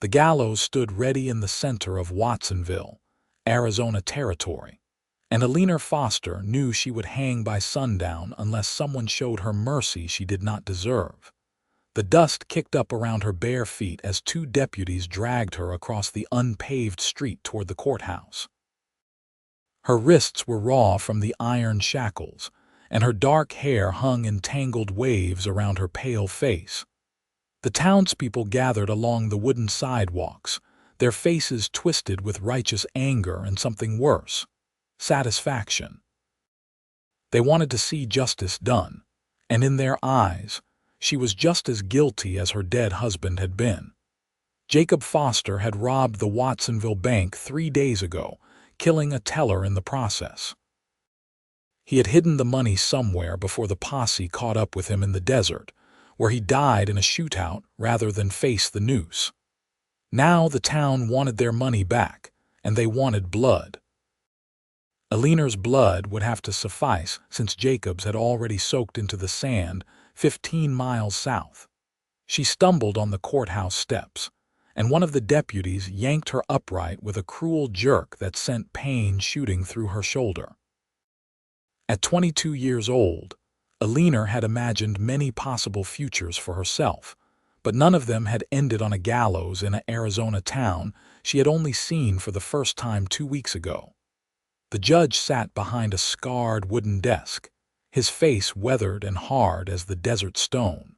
The gallows stood ready in the center of Watsonville, Arizona territory, and Eleanor Foster knew she would hang by sundown unless someone showed her mercy she did not deserve. The dust kicked up around her bare feet as two deputies dragged her across the unpaved street toward the courthouse. Her wrists were raw from the iron shackles, and her dark hair hung in tangled waves around her pale face. The townspeople gathered along the wooden sidewalks, their faces twisted with righteous anger and something worse, satisfaction. They wanted to see justice done, and in their eyes, she was just as guilty as her dead husband had been. Jacob Foster had robbed the Watsonville bank 3 days ago, killing a teller in the process. He had hidden the money somewhere before the posse caught up with him in the desert, where he died in a shootout rather than face the noose. Now the town wanted their money back, and they wanted blood. Eleanor's blood would have to suffice since Jacob's had already soaked into the sand 15 miles south. She stumbled on the courthouse steps, and one of the deputies yanked her upright with a cruel jerk that sent pain shooting through her shoulder. At 22 years old, Eleanor had imagined many possible futures for herself, but none of them had ended on a gallows in an Arizona town she had only seen for the first time 2 weeks ago. The judge sat behind a scarred wooden desk, his face weathered and hard as the desert stone.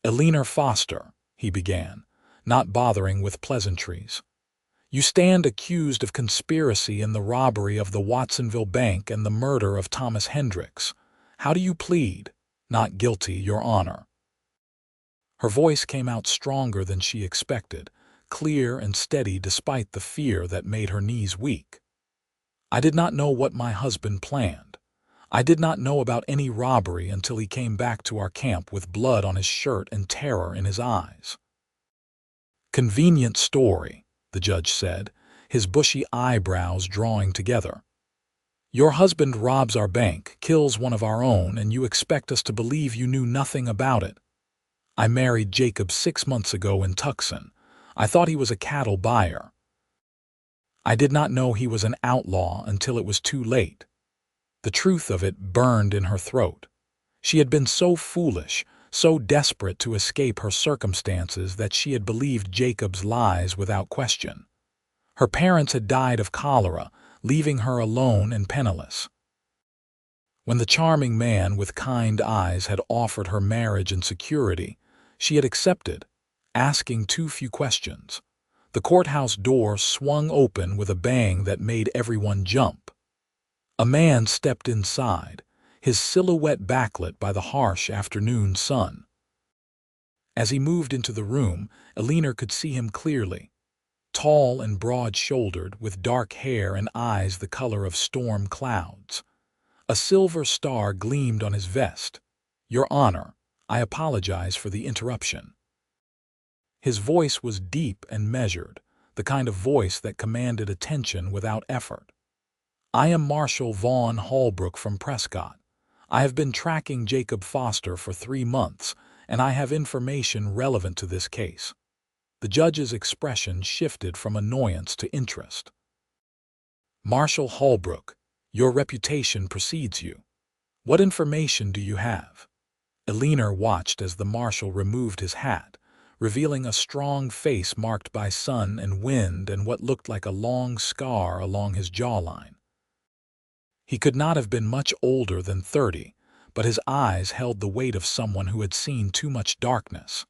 "Eleanor Foster," he began, not bothering with pleasantries. "You stand accused of conspiracy in the robbery of the Watsonville bank and the murder of Thomas Hendricks. How do you plead?" "Not guilty, Your Honor." Her voice came out stronger than she expected, clear and steady despite the fear that made her knees weak. "I did not know what my husband planned. I did not know about any robbery until he came back to our camp with blood on his shirt and terror in his eyes." "Convenient story," the judge said, his bushy eyebrows drawing together. "Your husband robs our bank, kills one of our own, and you expect us to believe you knew nothing about it. I married Jacob 6 months ago in Tucson. I thought he was a cattle buyer. I did not know he was an outlaw until it was too late." The truth of it burned in her throat. She had been so foolish, so desperate to escape her circumstances that she had believed Jacob's lies without question. Her parents had died of cholera, leaving her alone and penniless. When the charming man with kind eyes had offered her marriage and security, she had accepted, asking too few questions. The courthouse door swung open with a bang that made everyone jump. A man stepped inside, his silhouette backlit by the harsh afternoon sun. As he moved into the room, Eleanor could see him clearly. Tall and broad-shouldered, with dark hair and eyes the color of storm clouds. A silver star gleamed on his vest. "Your Honor, I apologize for the interruption." His voice was deep and measured, the kind of voice that commanded attention without effort. "I am Marshal Vaughn Holbrook from Prescott. I have been tracking Jacob Foster for 3 months, and I have information relevant to this case." The judge's expression shifted from annoyance to interest. "Marshal Holbrook, your reputation precedes you. What information do you have?" Eleanor watched as the marshal removed his hat, revealing a strong face marked by sun and wind and what looked like a long scar along his jawline. He could not have been much older than 30, but his eyes held the weight of someone who had seen too much darkness.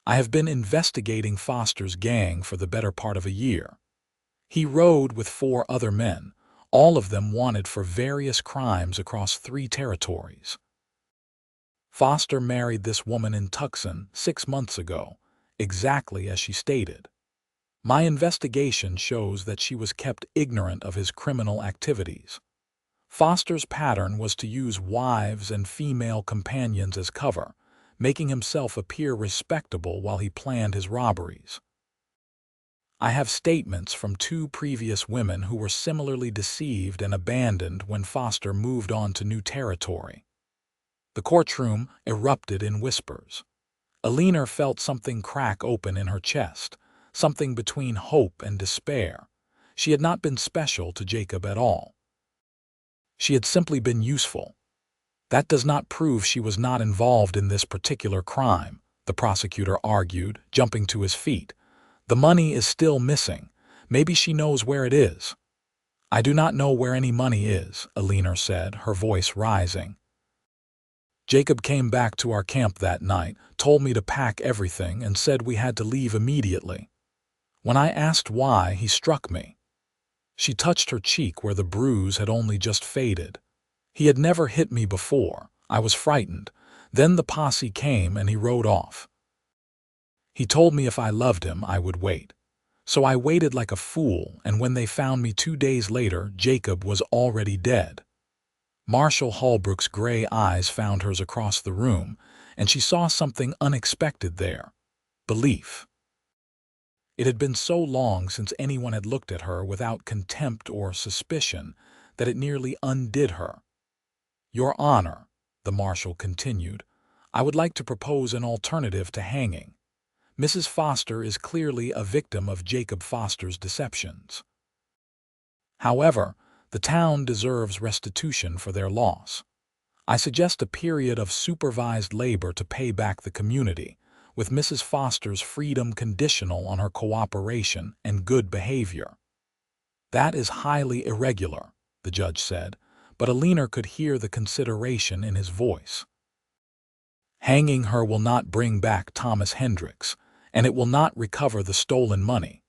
"I have been investigating Foster's gang for the better part of a year. He rode with 4 other men, all of them wanted for various crimes across 3 territories. Foster married this woman in Tucson 6 months ago, exactly as she stated. My investigation shows that she was kept ignorant of his criminal activities. Foster's pattern was to use wives and female companions as cover, making himself appear respectable while he planned his robberies. I have statements from 2 previous women who were similarly deceived and abandoned when Foster moved on to new territory." The courtroom erupted in whispers. Eleanor felt something crack open in her chest, something between hope and despair. She had not been special to Jacob at all. She had simply been useful. That does not prove she was not involved in this particular crime, the prosecutor argued, jumping to his feet. The money is still missing. Maybe she knows where it is. I do not know where any money is, Eleanor said, her voice rising. Jacob came back to our camp that night, told me to pack everything, and said we had to leave immediately. When I asked why, he struck me. She touched her cheek where the bruise had only just faded. He had never hit me before. I was frightened. Then the posse came and he rode off. He told me if I loved him, I would wait. So I waited like a fool, and when they found me 2 days later, Jacob was already dead. Marshal Holbrook's gray eyes found hers across the room, and she saw something unexpected there. Belief. It had been so long since anyone had looked at her without contempt or suspicion that it nearly undid her. Your Honor, the marshal continued, I would like to propose an alternative to hanging. Mrs. Foster is clearly a victim of Jacob Foster's deceptions. However, the town deserves restitution for their loss. I suggest a period of supervised labor to pay back the community, with Mrs. Foster's freedom conditional on her cooperation and good behavior. That is highly irregular, the judge said, but Eleanor could hear the consideration in his voice. Hanging her will not bring back Thomas Hendricks, and it will not recover the stolen money.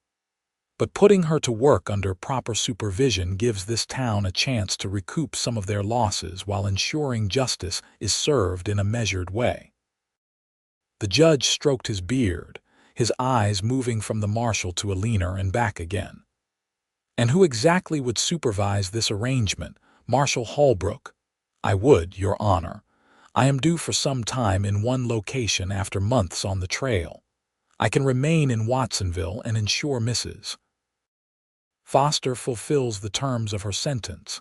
But putting her to work under proper supervision gives this town a chance to recoup some of their losses while ensuring justice is served in a measured way. The judge stroked his beard, his eyes moving from the marshal to Eleanor and back again. And who exactly would supervise this arrangement? Marshal Holbrook. I would, Your Honor. I am due for some time in one location after months on the trail. I can remain in Watsonville and ensure Mrs. Foster fulfills the terms of her sentence.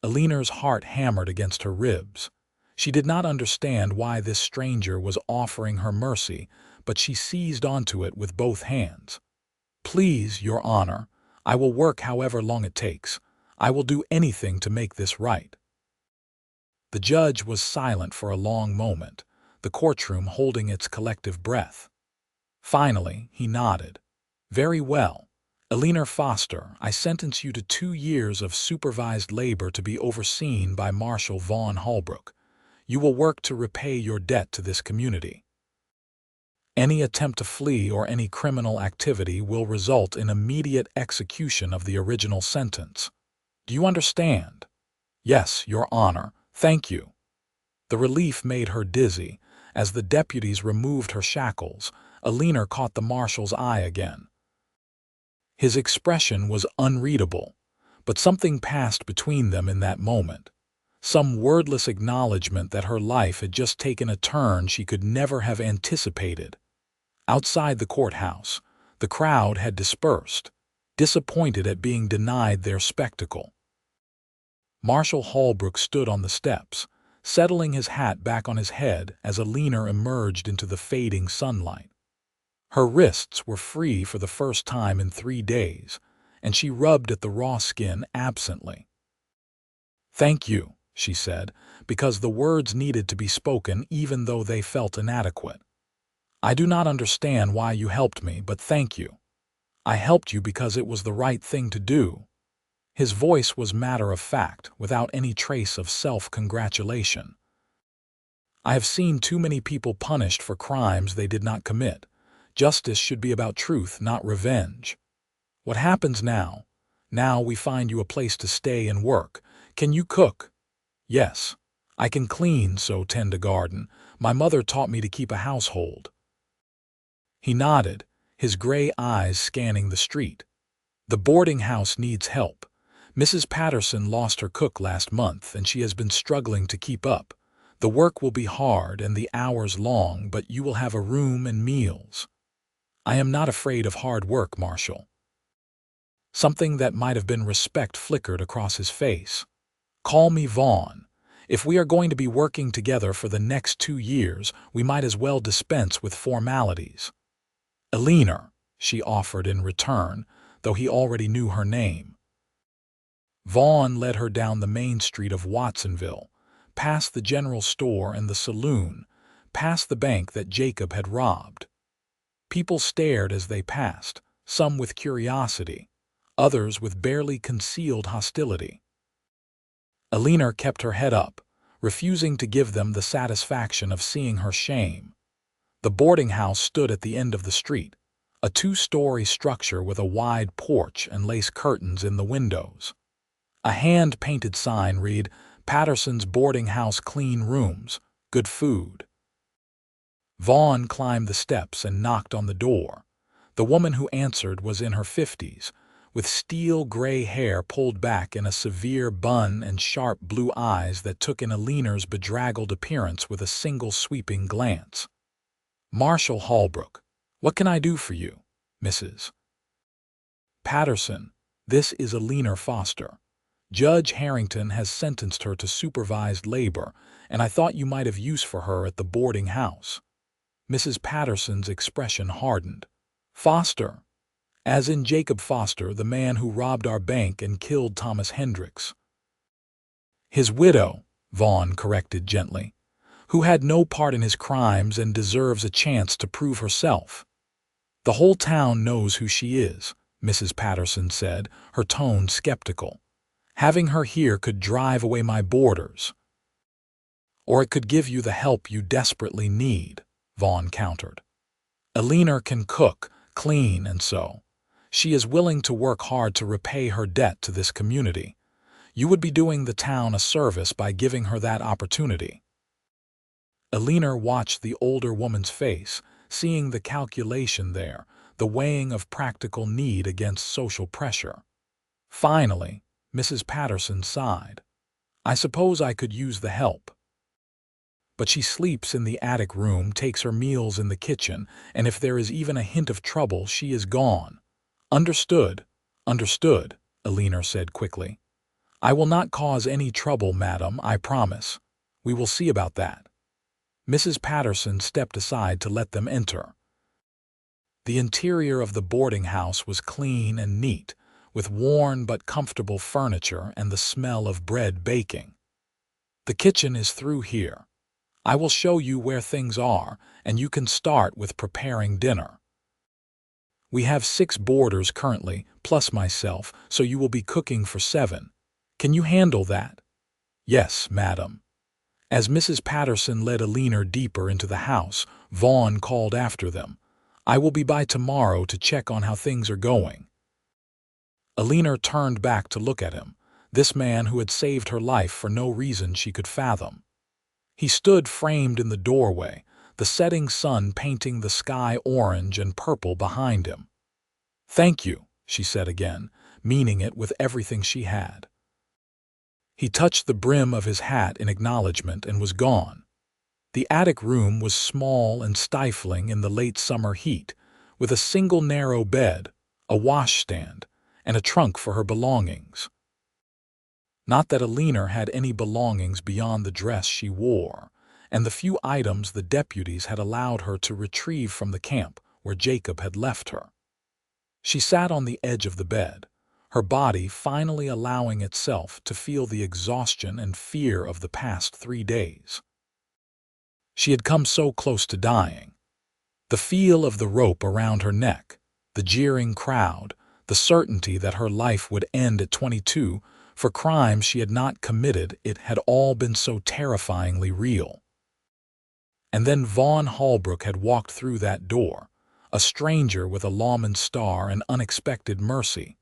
Eleanor's heart hammered against her ribs. She did not understand why this stranger was offering her mercy, but she seized onto it with both hands. Please, Your Honor, I will work however long it takes. I will do anything to make this right. The judge was silent for a long moment, the courtroom holding its collective breath. Finally, he nodded. Very well. Eleanor Foster, I sentence you to 2 years of supervised labor to be overseen by Marshal Vaughn Holbrook. You will work to repay your debt to this community. Any attempt to flee or any criminal activity will result in immediate execution of the original sentence. Do you understand? Yes, Your Honor. Thank you. The relief made her dizzy. As the deputies removed her shackles, Eleanor caught the marshal's eye again. His expression was unreadable, but something passed between them in that moment. Some wordless acknowledgement that her life had just taken a turn she could never have anticipated. Outside the courthouse, the crowd had dispersed, disappointed at being denied their spectacle. Marshal Holbrook stood on the steps, settling his hat back on his head as Eleanor emerged into the fading sunlight. Her wrists were free for the first time in 3 days, and she rubbed at the raw skin absently. Thank you, she said, because the words needed to be spoken even though they felt inadequate. I do not understand why you helped me, but thank you. I helped you because it was the right thing to do. His voice was matter-of-fact, without any trace of self-congratulation. I have seen too many people punished for crimes they did not commit. Justice should be about truth, not revenge. What happens now? Now we find you a place to stay and work. Can you cook? Yes. I can clean, so tend a garden. My mother taught me to keep a household. He nodded, his gray eyes scanning the street. The boarding house needs help. Mrs. Patterson lost her cook last month, and she has been struggling to keep up. The work will be hard and the hours long, but you will have a room and meals. I am not afraid of hard work, Marshal. Something that might have been respect flickered across his face. Call me Vaughn. If we are going to be working together for the next 2 years, we might as well dispense with formalities. Eleanor, she offered in return, though he already knew her name. Vaughn led her down the main street of Watsonville, past the general store and the saloon, past the bank that Jacob had robbed. People stared as they passed, some with curiosity, others with barely concealed hostility. Eleanor kept her head up, refusing to give them the satisfaction of seeing her shame. The boarding house stood at the end of the street, a 2-story structure with a wide porch and lace curtains in the windows. A hand-painted sign read, "Patterson's Boarding House Clean Rooms, Good Food." Vaughn climbed the steps and knocked on the door. The woman who answered was in her 50s, with steel gray hair pulled back in a severe bun and sharp blue eyes that took in Eleanor's bedraggled appearance with a single sweeping glance. "Marshal Holbrook, what can I do for you, Mrs. Patterson? This is Eleanor Foster. Judge Harrington has sentenced her to supervised labor, and I thought you might have use for her at the boarding house." Mrs. Patterson's expression hardened. "Foster? As in Jacob Foster, the man who robbed our bank and killed Thomas Hendricks." "His widow," Vaughn corrected gently, "who had no part in his crimes and deserves a chance to prove herself." "The whole town knows who she is," Mrs. Patterson said, her tone skeptical. "Having her here could drive away my boarders." "Or it could give you the help you desperately need," Vaughn countered. "Eleanor can cook, clean, and sew. She is willing to work hard to repay her debt to this community. You would be doing the town a service by giving her that opportunity." Eleanor watched the older woman's face, seeing the calculation there, the weighing of practical need against social pressure. Finally, Mrs. Patterson sighed. "I suppose I could use the help. But she sleeps in the attic room, takes her meals in the kitchen, and if there is even a hint of trouble, she is gone." "Understood, understood," Eleanor said quickly. "I will not cause any trouble, madam, I promise. We will see about that." Mrs. Patterson stepped aside to let them enter. The interior of the boarding house was clean and neat, with worn but comfortable furniture and the smell of bread baking. "The kitchen is through here. I will show you where things are, and you can start with preparing dinner. We have 6 boarders currently, plus myself, so you will be cooking for 7. Can you handle that?" "Yes, madam." As Mrs. Patterson led Eleanor deeper into the house, Vaughn called after them, "I will be by tomorrow to check on how things are going." Eleanor turned back to look at him, this man who had saved her life for no reason she could fathom. He stood framed in the doorway, the setting sun painting the sky orange and purple behind him. "Thank you," she said again, meaning it with everything she had. He touched the brim of his hat in acknowledgement and was gone. The attic room was small and stifling in the late summer heat, with a single narrow bed, a washstand, and a trunk for her belongings. Not that Eleanor had any belongings beyond the dress she wore, and the few items the deputies had allowed her to retrieve from the camp where Jacob had left her. She sat on the edge of the bed, her body finally allowing itself to feel the exhaustion and fear of the past 3 days. She had come so close to dying. The feel of the rope around her neck, the jeering crowd, the certainty that her life would end at 22 for crimes she had not committed, it had all been so terrifyingly real. And then Vaughn Holbrook had walked through that door, a stranger with a Lawman star and unexpected mercy.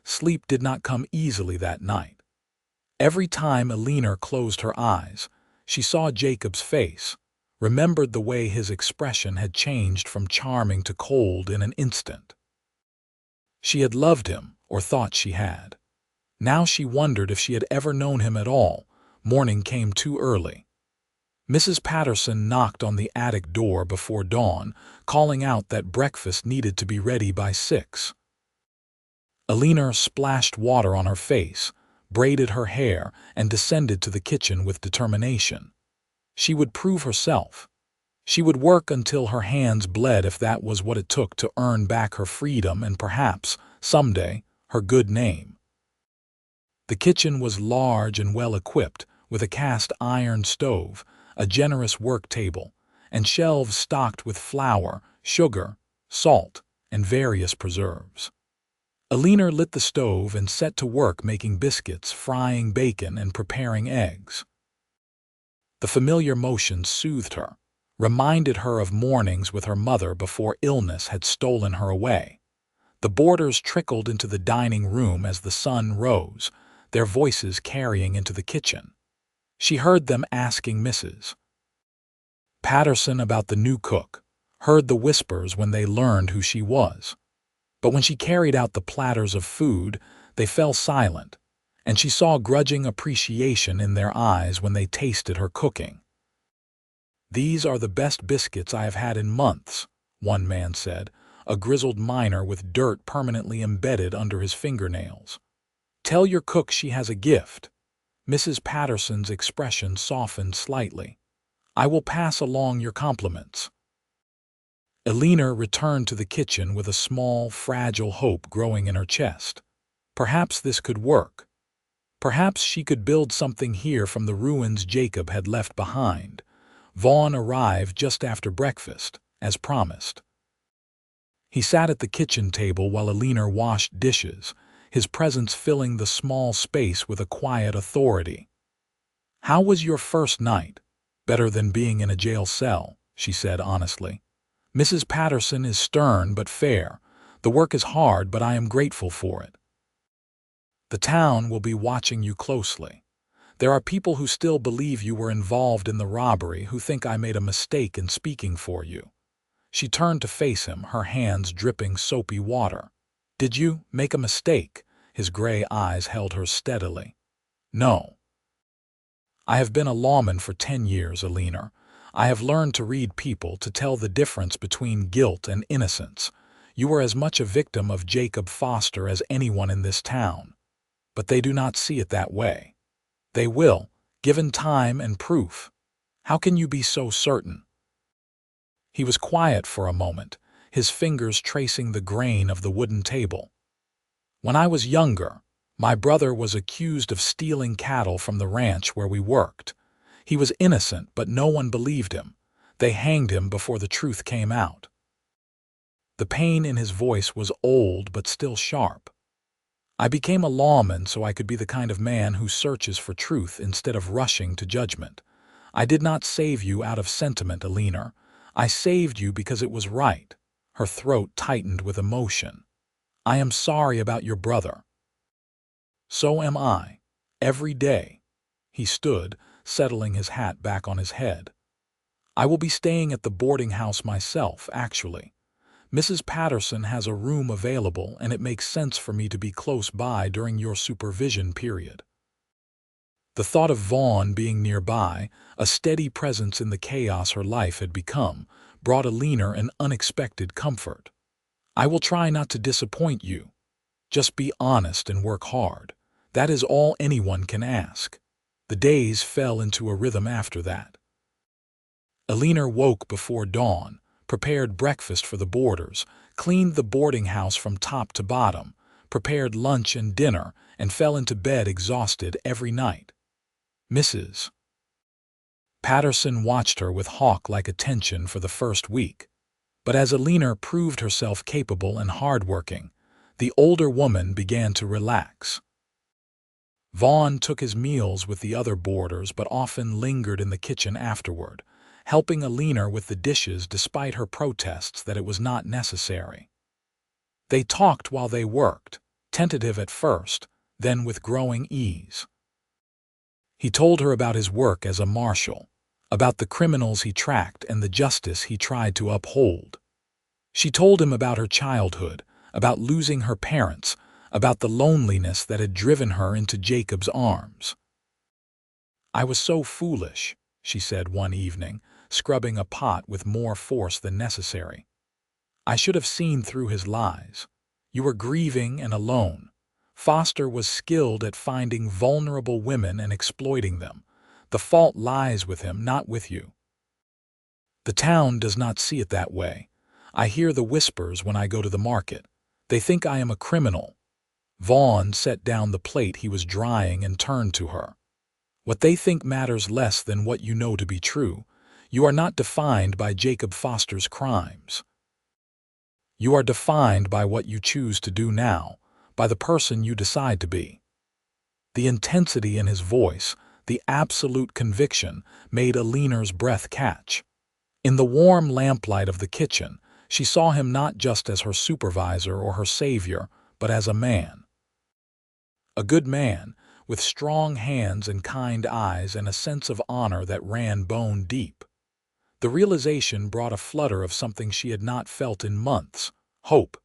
Sleep did not come easily that night. Every time Eleanor closed her eyes, she saw Jacob's face, remembered the way his expression had changed from charming to cold in an instant. She had loved him, or thought she had. Now she wondered if she had ever known him at all. Morning came too early. Mrs. Patterson knocked on the attic door before dawn, calling out that breakfast needed to be ready by 6. Eleanor splashed water on her face, braided her hair, and descended to the kitchen with determination. She would prove herself. She would work until her hands bled if that was what it took to earn back her freedom and perhaps, someday, her good name. The kitchen was large and well-equipped, with a cast-iron stove, a generous work table, and shelves stocked with flour, sugar, salt, and various preserves. Eleanor lit the stove and set to work making biscuits, frying bacon, and preparing eggs. The familiar motion soothed her, reminded her of mornings with her mother before illness had stolen her away. The boarders trickled into the dining room as the sun rose, their voices carrying into the kitchen. She heard them asking Mrs. Patterson about the new cook, heard the whispers when they learned who she was. But when she carried out the platters of food, they fell silent, and she saw grudging appreciation in their eyes when they tasted her cooking. "These are the best biscuits I have had in months," one man said, a grizzled miner with dirt permanently embedded under his fingernails. "Tell your cook she has a gift." Mrs. Patterson's expression softened slightly. "I will pass along your compliments." Eleanor returned to the kitchen with a small, fragile hope growing in her chest. Perhaps this could work. Perhaps she could build something here from the ruins Jacob had left behind. Vaughn arrived just after breakfast, as promised. He sat at the kitchen table while Eleanor washed dishes, his presence filling the small space with a quiet authority. "How was your first night?" "Better than being in a jail cell," she said honestly. "Mrs. Patterson is stern but fair. The work is hard, but I am grateful for it. The town will be watching you closely. There are people who still believe you were involved in the robbery, who think I made a mistake in speaking for you." She turned to face him, her hands dripping soapy water. "Did you make a mistake?" His gray eyes held her steadily. "No. I have been a lawman for 10 years, Eleanor. I have learned to read people, to tell the difference between guilt and innocence. You were as much a victim of Jacob Foster as anyone in this town. But they do not see it that way. They will, given time and proof. How can you be so certain?" He was quiet for a moment, his fingers tracing the grain of the wooden table. "When I was younger, my brother was accused of stealing cattle from the ranch where we worked. He was innocent, but no one believed him. They hanged him before the truth came out." The pain in his voice was old but still sharp. "I became a lawman so I could be the kind of man who searches for truth instead of rushing to judgment. I did not save you out of sentiment, Eleanor. I saved you because it was right." Her throat tightened with emotion. "I am sorry about your brother." "So am I. Every day." He stood, settling his hat back on his head. "I will be staying at the boarding house myself, actually. Mrs. Patterson has a room available, and it makes sense for me to be close by during your supervision period." The thought of Vaughn being nearby, a steady presence in the chaos her life had become, brought Eleanor an unexpected comfort. "I will try not to disappoint you. Just be honest and work hard. That is all anyone can ask." The days fell into a rhythm after that. Eleanor woke before dawn, prepared breakfast for the boarders, cleaned the boarding house from top to bottom, prepared lunch and dinner, and fell into bed exhausted every night. Mrs. Patterson watched her with hawk-like attention for the first week. But as Eleanor proved herself capable and hardworking, the older woman began to relax. Vaughn took his meals with the other boarders but often lingered in the kitchen afterward, helping Eleanor with the dishes despite her protests that it was not necessary. They talked while they worked, tentative at first, then with growing ease. He told her about his work as a marshal, about the criminals he tracked and the justice he tried to uphold. She told him about her childhood, about losing her parents, about the loneliness that had driven her into Jacob's arms. "I was so foolish," she said one evening, scrubbing a pot with more force than necessary. "I should have seen through his lies. You were grieving and alone. Foster was skilled at finding vulnerable women and exploiting them. The fault lies with him, not with you. The town does not see it that way. I hear the whispers when I go to the market. They think I am a criminal. Vaughn set down the plate he was drying and turned to her. What they think matters less than what you know to be true. You are not defined by Jacob Foster's crimes. You are defined by what you choose to do now, by the person you decide to be. The intensity in his voice, the absolute conviction, made Eleanor's breath catch. In the warm lamplight of the kitchen, she saw him not just as her supervisor or her savior, but as a man. A good man, with strong hands and kind eyes and a sense of honor that ran bone deep. The realization brought a flutter of something she had not felt in months, hope,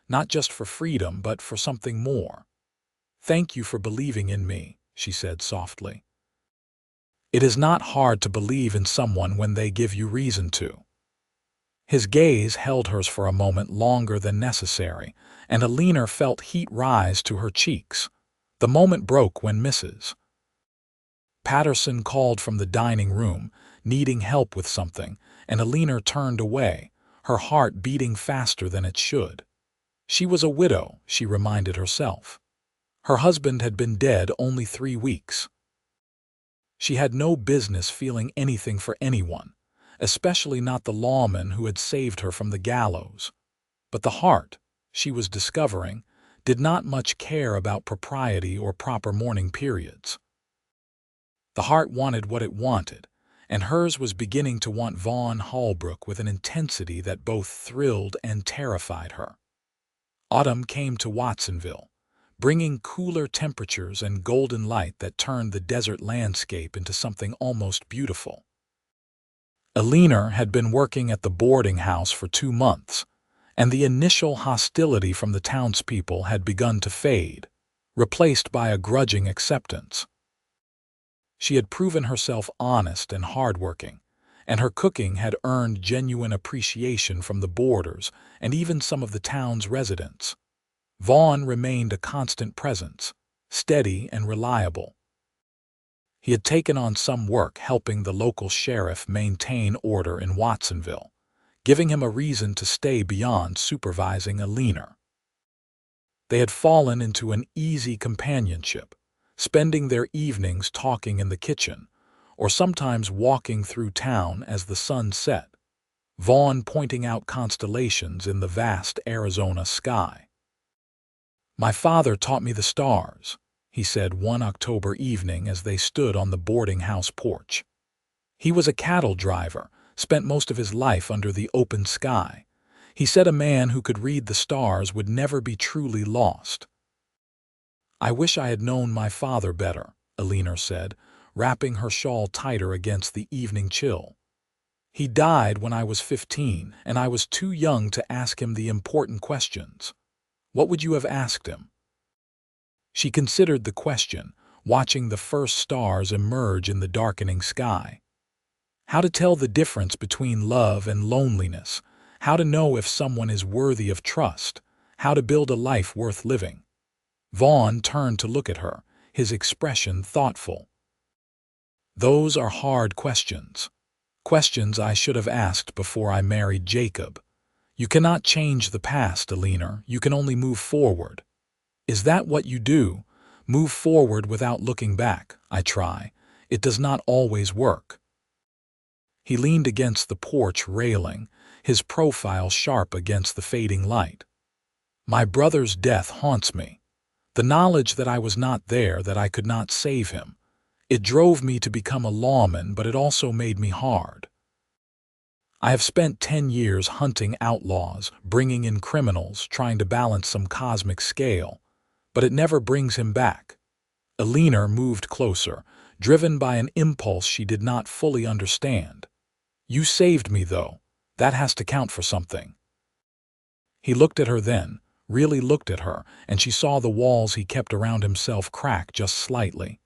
not just for freedom but for something more. "Thank you for believing in me," she said softly. It is not hard to believe in someone when they give you reason to. His gaze held hers for a moment longer than necessary, and Eleanor felt heat rise to her cheeks. The moment broke when Mrs. Patterson called from the dining room, needing help with something, and Eleanor turned away, her heart beating faster than it should. She was a widow, she reminded herself. Her husband had been dead only 3 weeks. She had no business feeling anything for anyone, especially not the lawman who had saved her from the gallows. But the heart, she was discovering, did not much care about propriety or proper mourning periods. The heart wanted what it wanted, and hers was beginning to want Vaughn Holbrook with an intensity that both thrilled and terrified her. Autumn came to Watsonville, bringing cooler temperatures and golden light that turned the desert landscape into something almost beautiful. Eleanor had been working at the boarding house for 2 months, and the initial hostility from the townspeople had begun to fade, replaced by a grudging acceptance. She had proven herself honest and hardworking, and her cooking had earned genuine appreciation from the boarders and even some of the town's residents. Vaughn remained a constant presence, steady and reliable. He had taken on some work helping the local sheriff maintain order in Watsonville, giving him a reason to stay beyond supervising Eleanor. They had fallen into an easy companionship, spending their evenings talking in the kitchen, or sometimes walking through town as the sun set, Vaughn pointing out constellations in the vast Arizona sky. "My father taught me the stars," he said one October evening as they stood on the boarding house porch. He was a cattle driver, spent most of his life under the open sky. He said a man who could read the stars would never be truly lost. "I wish I had known my father better," Eleanor said, wrapping her shawl tighter against the evening chill. "He died when I was 15, and I was too young to ask him the important questions." "What would you have asked him?" She considered the question, watching the first stars emerge in the darkening sky. How to tell the difference between love and loneliness, how to know if someone is worthy of trust, how to build a life worth living. Vaughn turned to look at her, his expression thoughtful. "Those are hard questions. Questions I should have asked before I married Jacob. You cannot change the past, Eleanor. You can only move forward." "Is that what you do? Move forward without looking back?" "I try. It does not always work." He leaned against the porch railing, his profile sharp against the fading light. "My brother's death haunts me. The knowledge that I was not there, that I could not save him. It drove me to become a lawman, but it also made me hard. I have spent 10 years hunting outlaws, bringing in criminals, trying to balance some cosmic scale, but it never brings him back." Eleanor moved closer, driven by an impulse she did not fully understand. "You saved me, though. That has to count for something." He looked at her then, really looked at her, and she saw the walls he kept around himself crack just slightly.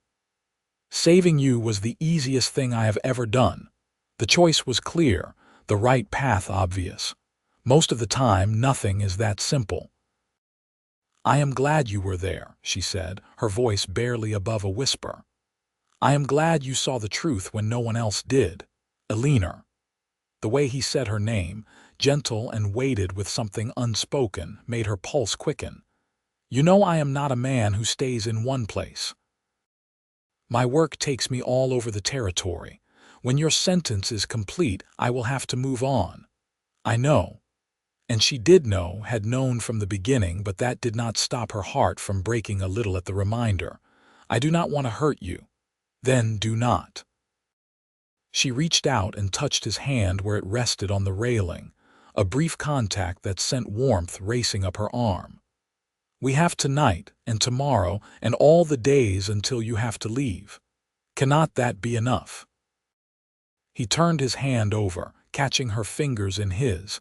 "Saving you was the easiest thing I have ever done. The choice was clear, the right path obvious. Most of the time, nothing is that simple." "I am glad you were there," she said, her voice barely above a whisper. "I am glad you saw the truth when no one else did. Eleanor." The way he said her name, gentle and weighted with something unspoken, made her pulse quicken. "You know I am not a man who stays in one place. My work takes me all over the territory. When your sentence is complete, I will have to move on. I know." And she did know, had known from the beginning, but that did not stop her heart from breaking a little at the reminder. "I do not want to hurt you." "Then do not." She reached out and touched his hand where it rested on the railing, a brief contact that sent warmth racing up her arm. "We have tonight and tomorrow and all the days until you have to leave. Cannot that be enough?" He turned his hand over, catching her fingers in his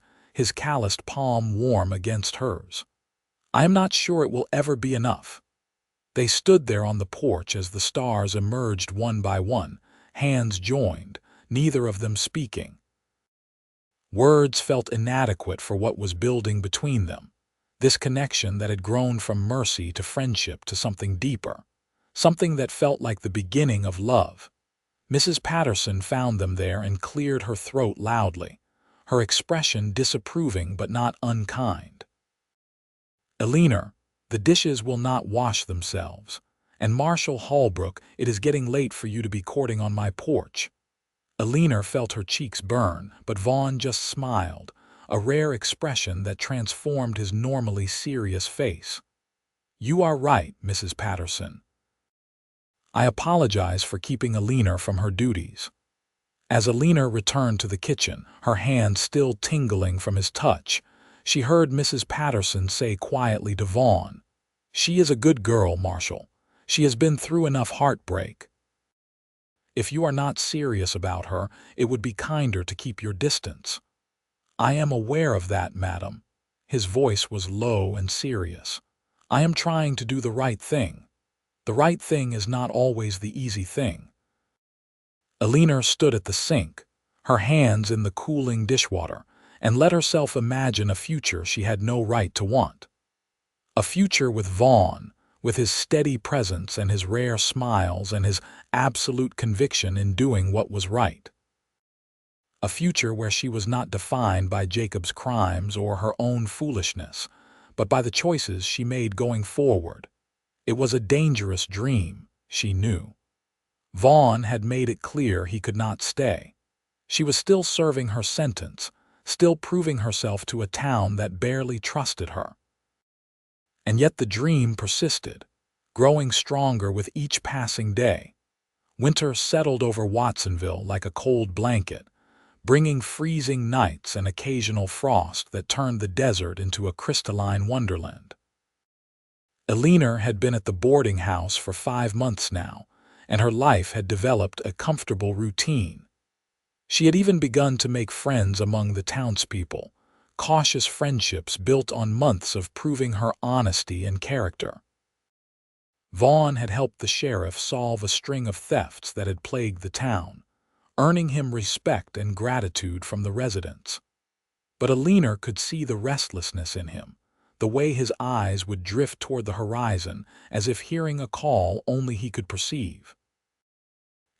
calloused palm warm against hers. "I am not sure it will ever be enough." They stood there on the porch as the stars emerged one by one, hands joined, neither of them speaking. Words felt inadequate for what was building between them, this connection that had grown from mercy to friendship to something deeper, something that felt like the beginning of love. Mrs. Patterson found them there and cleared her throat loudly, her expression disapproving but not unkind. "Eleanor, the dishes will not wash themselves. And Marshal Holbrook, it is getting late for you to be courting on my porch." Eleanor felt her cheeks burn, but Vaughn just smiled, a rare expression that transformed his normally serious face. "You are right, Mrs. Patterson. I apologize for keeping Eleanor from her duties." As Eleanor returned to the kitchen, her hand still tingling from his touch, she heard Mrs. Patterson say quietly to Vaughn, "She is a good girl, Marshal. She has been through enough heartbreak. If you are not serious about her, it would be kinder to keep your distance." "I am aware of that, madam." His voice was low and serious. "I am trying to do the right thing. The right thing is not always the easy thing." Eleanor stood at the sink, her hands in the cooling dishwater, and let herself imagine a future she had no right to want. A future with Vaughn, with his steady presence and his rare smiles and his absolute conviction in doing what was right. A future where she was not defined by Jacob's crimes or her own foolishness, but by the choices she made going forward. It was a dangerous dream, she knew. Vaughn had made it clear he could not stay. She was still serving her sentence, still proving herself to a town that barely trusted her. And yet the dream persisted, growing stronger with each passing day. Winter settled over Watsonville like a cold blanket, bringing freezing nights and occasional frost that turned the desert into a crystalline wonderland. Eleanor had been at the boarding house for 5 months now, and her life had developed a comfortable routine. She had even begun to make friends among the townspeople, cautious friendships built on months of proving her honesty and character. Vaughn had helped the sheriff solve a string of thefts that had plagued the town, earning him respect and gratitude from the residents. But Eleanor could see the restlessness in him, the way his eyes would drift toward the horizon as if hearing a call only he could perceive.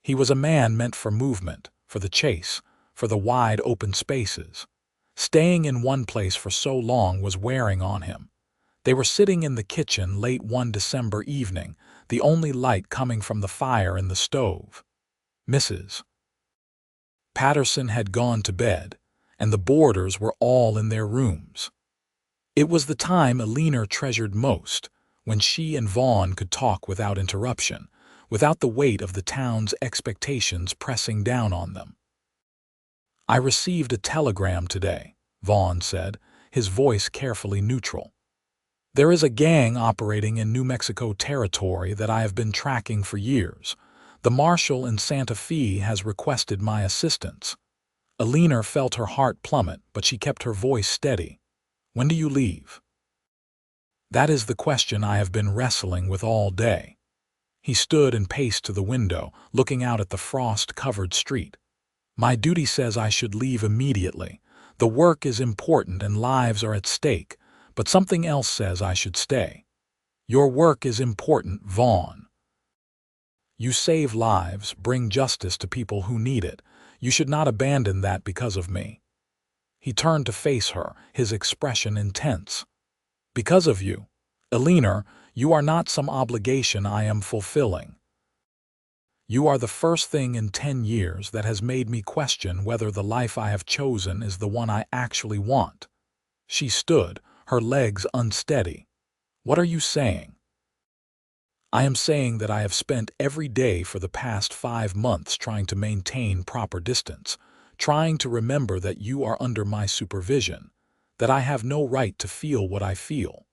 He was a man meant for movement, for the chase, for the wide open spaces. Staying in one place for so long was wearing on him. They were sitting in the kitchen late one December evening, the only light coming from the fire in the stove. Mrs. Patterson had gone to bed, and the boarders were all in their rooms. It was the time Eleanor treasured most, when she and Vaughn could talk without interruption, without the weight of the town's expectations pressing down on them. "I received a telegram today," Vaughn said, his voice carefully neutral. "There is a gang operating in New Mexico territory that I have been tracking for years. The marshal in Santa Fe has requested my assistance." Eleanor felt her heart plummet, but she kept her voice steady. "When do you leave?" "That is the question I have been wrestling with all day." He stood and paced to the window, looking out at the frost-covered street. "My duty says I should leave immediately. The work is important and lives are at stake, but something else says I should stay." Your work is important, Vaughn. You save lives, bring justice to people who need it. You should not abandon that because of me." He turned to face her, his expression intense. "Because of you. Eleanor, you are not some obligation I am fulfilling. You are the first thing in 10 years that has made me question whether the life I have chosen is the one I actually want." She stood, her legs unsteady. "What are you saying?" "I am saying that I have spent every day for the past 5 months trying to maintain proper distance, trying to remember that you are under my supervision, that I have no right to feel what I feel.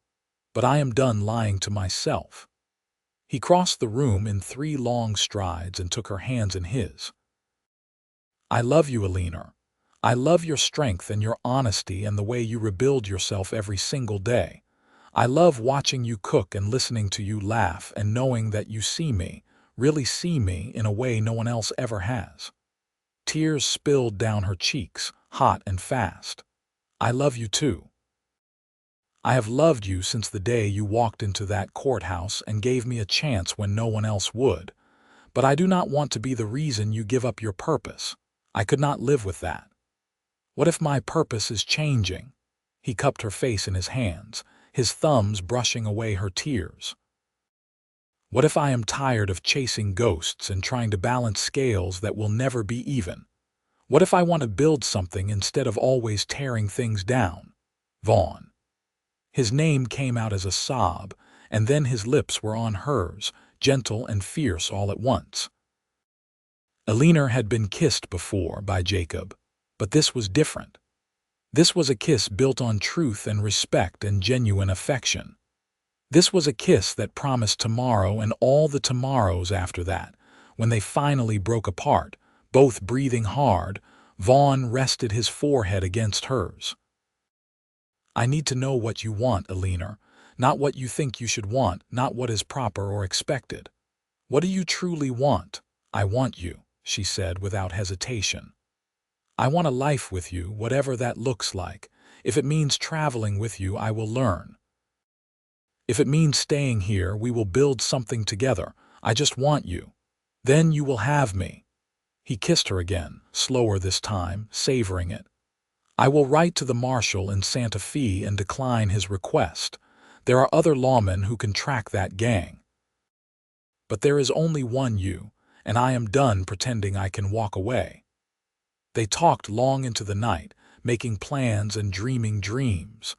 But I am done lying to myself." He crossed the room in 3 long strides and took her hands in his. "I love you, Eleanor. I love your strength and your honesty and the way you rebuild yourself every single day. I love watching you cook and listening to you laugh and knowing that you see me, really see me in a way no one else ever has." Tears spilled down her cheeks, hot and fast. "I love you too. I have loved you since the day you walked into that courthouse and gave me a chance when no one else would. But I do not want to be the reason you give up your purpose. I could not live with that. What if my purpose is changing?" He cupped her face in his hands, his thumbs brushing away her tears. "What if I am tired of chasing ghosts and trying to balance scales that will never be even? What if I want to build something instead of always tearing things down?" Vaughn. His name came out as a sob, and then his lips were on hers, gentle and fierce all at once. Eleanor had been kissed before by Jacob, but this was different. This was a kiss built on truth and respect and genuine affection. This was a kiss that promised tomorrow and all the tomorrows after that. When they finally broke apart, both breathing hard, Vaughn rested his forehead against hers. "I need to know what you want, Eleanor, not what you think you should want, not what is proper or expected. What do you truly want?" "I want you," she said without hesitation. "I want a life with you, whatever that looks like. If it means traveling with you, I will learn. If it means staying here, we will build something together. I just want you. Then you will have me." He kissed her again, slower this time, savoring it. "I will write to the marshal in Santa Fe and decline his request. There are other lawmen who can track that gang. But there is only one you, and I am done pretending I can walk away." They talked long into the night, making plans and dreaming dreams.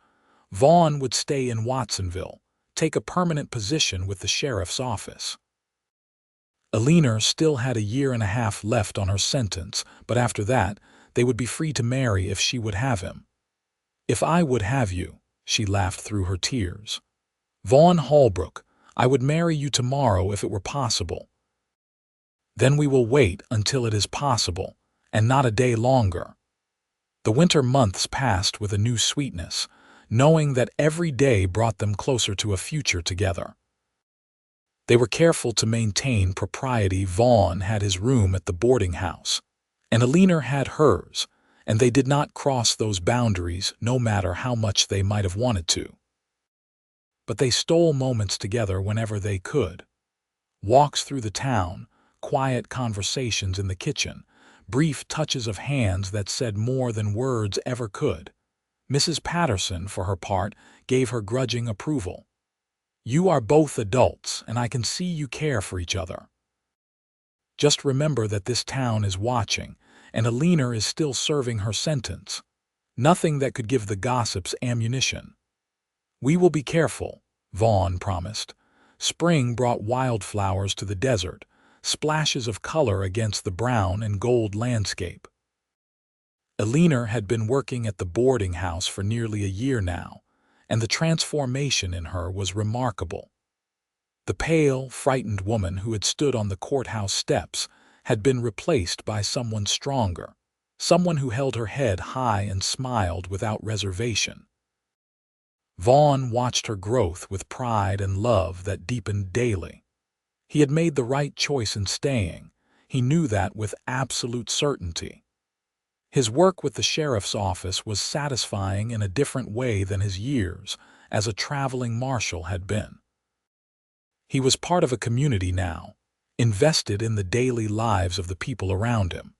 Vaughn would stay in Watsonville, take a permanent position with the sheriff's office. Eleanor still had a 1.5 years left on her sentence, but after that, they would be free to marry if she would have him. "If I would have you," she laughed through her tears. "Vaughn Holbrook, I would marry you tomorrow if it were possible." "Then we will wait until it is possible, and not a day longer." The winter months passed with a new sweetness, knowing that every day brought them closer to a future together. They were careful to maintain propriety. Vaughn had his room at the boarding house, and Eleanor had hers, and they did not cross those boundaries no matter how much they might have wanted to. But they stole moments together whenever they could. Walks through the town, quiet conversations in the kitchen, brief touches of hands that said more than words ever could. Mrs. Patterson, for her part, gave her grudging approval. "You are both adults, and I can see you care for each other. Just remember that this town is watching, and Eleanor is still serving her sentence. Nothing that could give the gossips ammunition." "We will be careful," Vaughn promised. Spring brought wildflowers to the desert, splashes of color against the brown and gold landscape. Eleanor had been working at the boarding house for nearly a year now, and the transformation in her was remarkable. The pale, frightened woman who had stood on the courthouse steps had been replaced by someone stronger, someone who held her head high and smiled without reservation. Vaughn watched her growth with pride and love that deepened daily. He had made the right choice in staying. He knew that with absolute certainty. His work with the sheriff's office was satisfying in a different way than his years as a traveling marshal had been. He was part of a community now, invested in the daily lives of the people around him.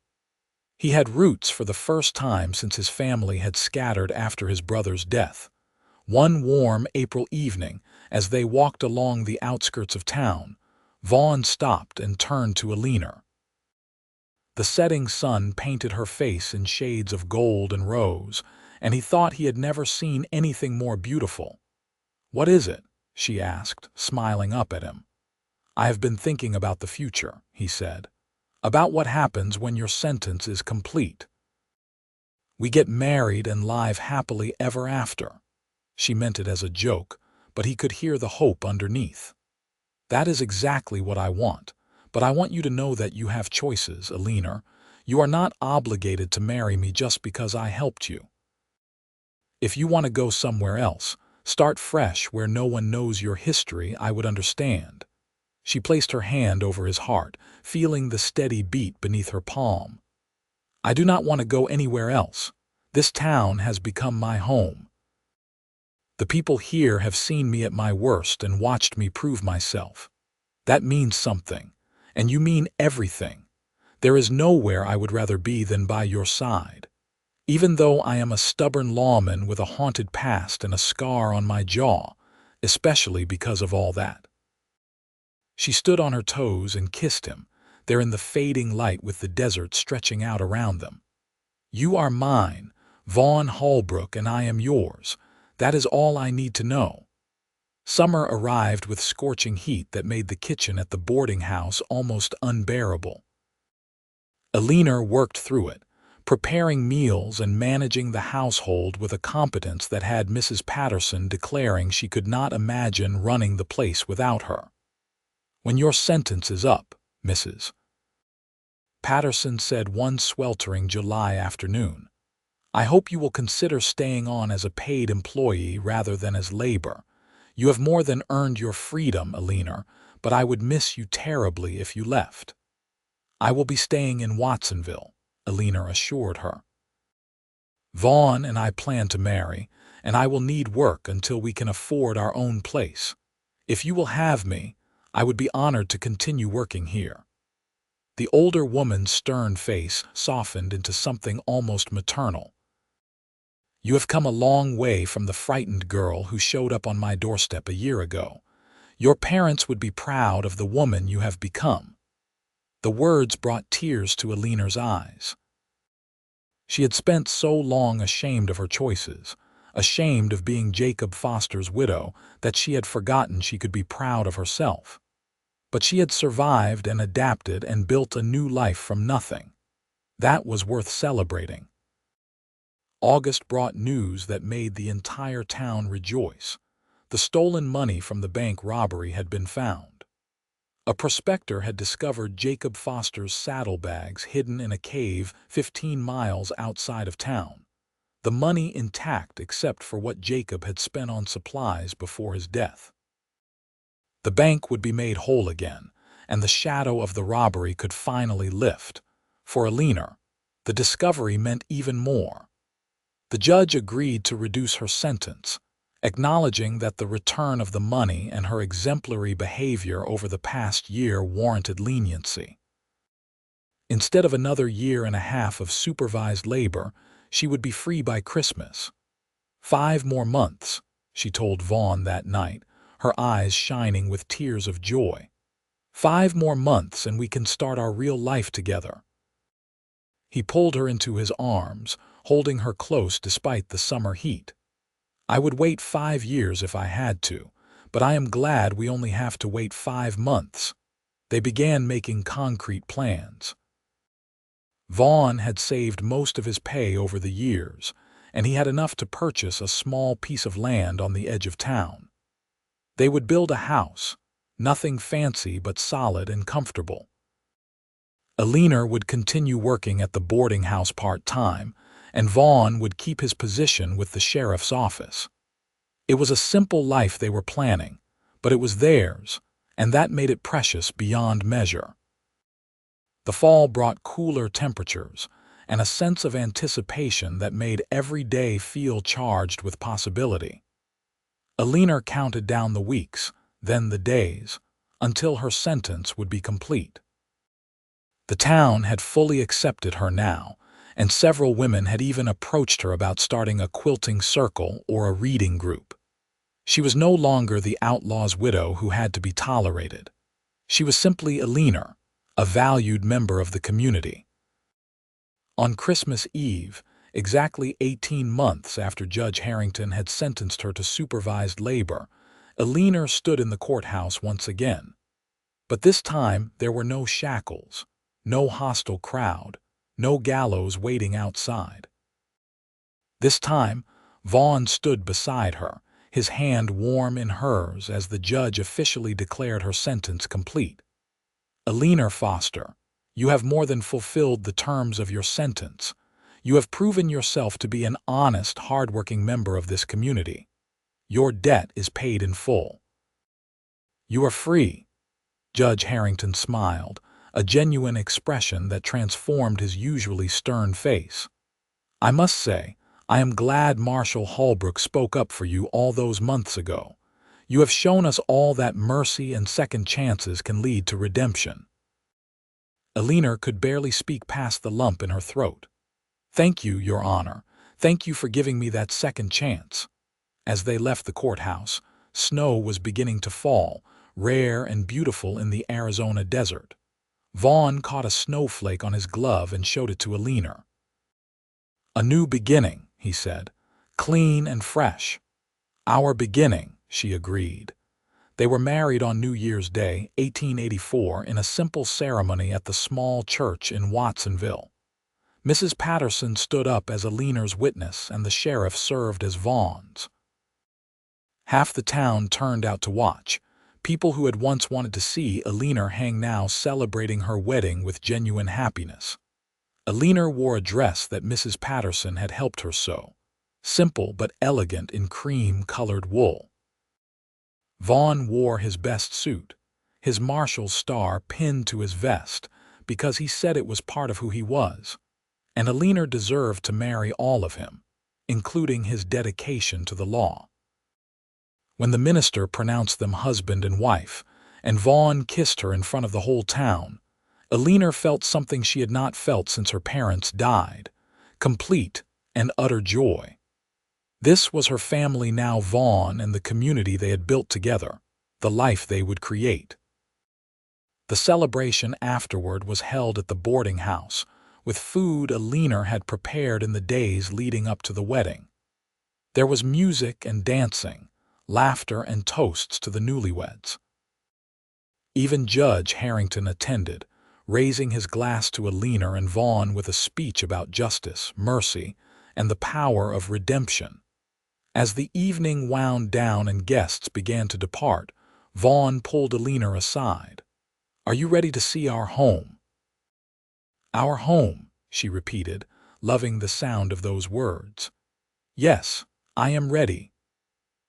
He had roots for the first time since his family had scattered after his brother's death. One warm April evening, as they walked along the outskirts of town, Vaughn stopped and turned to Eleanor. The setting sun painted her face in shades of gold and rose, and he thought he had never seen anything more beautiful. "What is it?" she asked, smiling up at him. "I have been thinking about the future," he said. "About what happens when your sentence is complete. We get married and live happily ever after." She meant it as a joke, but he could hear the hope underneath. "That is exactly what I want, but I want you to know that you have choices, Eleanor. You are not obligated to marry me just because I helped you. If you want to go somewhere else, start fresh where no one knows your history, I would understand." She placed her hand over his heart, feeling the steady beat beneath her palm. "I do not want to go anywhere else. This town has become my home. The people here have seen me at my worst and watched me prove myself. That means something, and you mean everything. There is nowhere I would rather be than by your side. Even though I am a stubborn lawman with a haunted past and a scar on my jaw, especially because of all that." She stood on her toes and kissed him, there in the fading light with the desert stretching out around them. "You are mine, Vaughn Holbrook, and I am yours. That is all I need to know." Summer arrived with scorching heat that made the kitchen at the boarding house almost unbearable. Eleanor worked through it, preparing meals and managing the household with a competence that had Mrs. Patterson declaring she could not imagine running the place without her. "When your sentence is up, Mrs. Patterson said one sweltering July afternoon, "I hope you will consider staying on as a paid employee rather than as labor. You have more than earned your freedom, Eleanor, but I would miss you terribly if you left." "I will be staying in Watsonville," Eleanor assured her. "Vaughn and I plan to marry, and I will need work until we can afford our own place. If you will have me, I would be honored to continue working here." The older woman's stern face softened into something almost maternal. "You have come a long way from the frightened girl who showed up on my doorstep a year ago. Your parents would be proud of the woman you have become." The words brought tears to Eleanor's eyes. She had spent so long ashamed of her choices, ashamed of being Jacob Foster's widow, that she had forgotten she could be proud of herself. But she had survived and adapted and built a new life from nothing. That was worth celebrating. August brought news that made the entire town rejoice. The stolen money from the bank robbery had been found. A prospector had discovered Jacob Foster's saddlebags hidden in a cave 15 miles outside of town. The money intact except for what Jacob had spent on supplies before his death. The bank would be made whole again, and the shadow of the robbery could finally lift. For Eleanor, the discovery meant even more. The judge agreed to reduce her sentence, acknowledging that the return of the money and her exemplary behavior over the past year warranted leniency. Instead of another year and a half of supervised labor, she would be free by Christmas. 5 more months, she told Vaughn that night, her eyes shining with tears of joy. 5 more months and we can start our real life together. He pulled her into his arms, holding her close despite the summer heat. "I would wait 5 years if I had to, but I am glad we only have to wait 5 months. They began making concrete plans. Vaughn had saved most of his pay over the years, and he had enough to purchase a small piece of land on the edge of town. They would build a house, nothing fancy but solid and comfortable. Eleanor would continue working at the boarding house part-time, and Vaughn would keep his position with the sheriff's office. It was a simple life they were planning, but it was theirs, and that made it precious beyond measure. The fall brought cooler temperatures and a sense of anticipation that made every day feel charged with possibility. Eleanor counted down the weeks, then the days, until her sentence would be complete. The town had fully accepted her now, and several women had even approached her about starting a quilting circle or a reading group. She was no longer the outlaw's widow who had to be tolerated. She was simply Eleanor, a valued member of the community. On Christmas Eve, exactly 18 months after Judge Harrington had sentenced her to supervised labor, Eleanor stood in the courthouse once again. But this time there were no shackles, no hostile crowd, no gallows waiting outside. This time, Vaughn stood beside her, his hand warm in hers as the judge officially declared her sentence complete. "Eleanor Foster, you have more than fulfilled the terms of your sentence. You have proven yourself to be an honest, hard-working member of this community. Your debt is paid in full. You are free." Judge Harrington smiled, a genuine expression that transformed his usually stern face. "I must say, I am glad Marshal Holbrook spoke up for you all those months ago. You have shown us all that mercy and second chances can lead to redemption." Eleanor could barely speak past the lump in her throat. "Thank you, Your Honor. Thank you for giving me that second chance." As they left the courthouse, snow was beginning to fall, rare and beautiful in the Arizona desert. Vaughn caught a snowflake on his glove and showed it to Eleanor. "A new beginning," he said, "clean and fresh." "Our beginning," she agreed. They were married on New Year's Day, 1884, in a simple ceremony at the small church in Watsonville. Mrs. Patterson stood up as Eleanor's witness and the sheriff served as Vaughn's. Half the town turned out to watch. People who had once wanted to see Eleanor hang now celebrating her wedding with genuine happiness. Eleanor wore a dress that Mrs. Patterson had helped her sew, simple but elegant in cream-colored wool. Vaughn wore his best suit, his marshal's star pinned to his vest, because he said it was part of who he was, and Eleanor deserved to marry all of him, including his dedication to the law. When the minister pronounced them husband and wife, and Vaughn kissed her in front of the whole town, Eleanor felt something she had not felt since her parents died, complete and utter joy. This was her family now, Vaughn and the community they had built together, the life they would create. The celebration afterward was held at the boarding house, with food Eleanor had prepared in the days leading up to the wedding. There was music and dancing, laughter and toasts to the newlyweds. Even Judge Harrington attended, raising his glass to Eleanor and Vaughn with a speech about justice, mercy, and the power of redemption. As the evening wound down and guests began to depart, Vaughn pulled Eleanor aside. "Are you ready to see our home?" "Our home," she repeated, loving the sound of those words. "Yes, I am ready."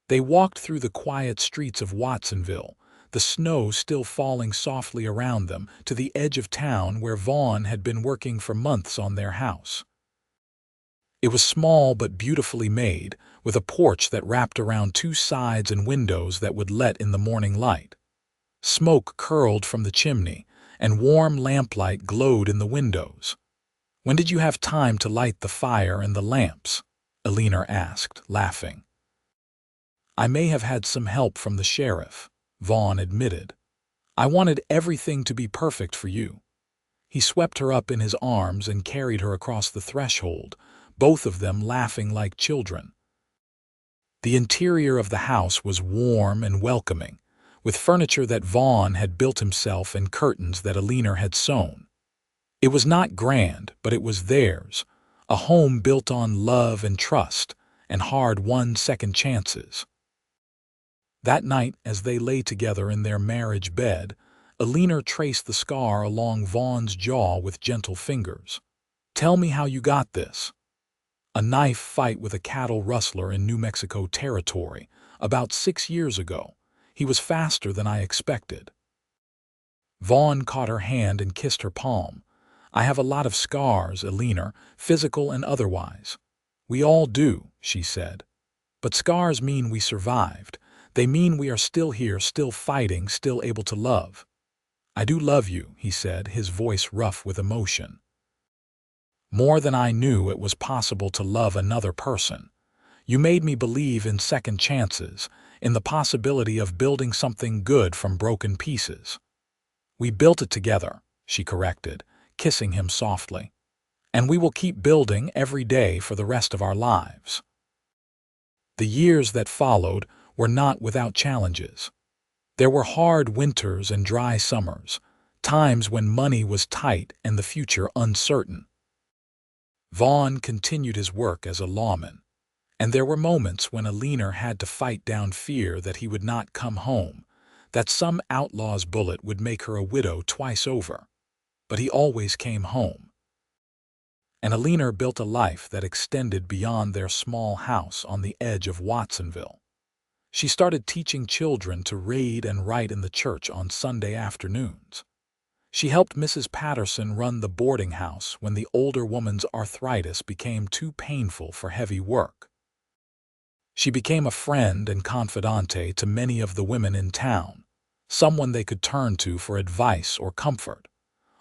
They walked through the quiet streets of Watsonville, the snow still falling softly around them, to the edge of town where Vaughn had been working for months on their house. It was small but beautifully made, with a porch that wrapped around two sides and windows that would let in the morning light. Smoke curled from the chimney, and warm lamplight glowed in the windows. "When did you have time to light the fire and the lamps?" Eleanor asked, laughing. "I may have had some help from the sheriff," Vaughn admitted. "I wanted everything to be perfect for you." He swept her up in his arms and carried her across the threshold, both of them laughing like children. The interior of the house was warm and welcoming, with furniture that Vaughn had built himself and curtains that Eleanor had sewn. It was not grand, but it was theirs, a home built on love and trust, and hard-won second chances. That night, as they lay together in their marriage bed, Eleanor traced the scar along Vaughn's jaw with gentle fingers. "Tell me how you got this." "A knife fight with a cattle rustler in New Mexico territory, about 6 years ago. He was faster than I expected." Vaughn caught her hand and kissed her palm. "I have a lot of scars, Eleanor, physical and otherwise." "We all do," she said. "But scars mean we survived. They mean we are still here, still fighting, still able to love. I do love you, he said, his voice rough with emotion. More than I knew it was possible to love another person. You made me believe in second chances, in the possibility of building something good from broken pieces. We built it together, she corrected, kissing him softly. And we will keep building every day for the rest of our lives. The years that followed were not without challenges. There were hard winters and dry summers, times when money was tight and the future uncertain. Vaughn continued his work as a lawman, and there were moments when Eleanor had to fight down fear that he would not come home, that some outlaw's bullet would make her a widow twice over. But he always came home. And Eleanor built a life that extended beyond their small house on the edge of Watsonville. She started teaching children to read and write in the church on Sunday afternoons. She helped Mrs. Patterson run the boarding house when the older woman's arthritis became too painful for heavy work. She became a friend and confidante to many of the women in town, someone they could turn to for advice or comfort.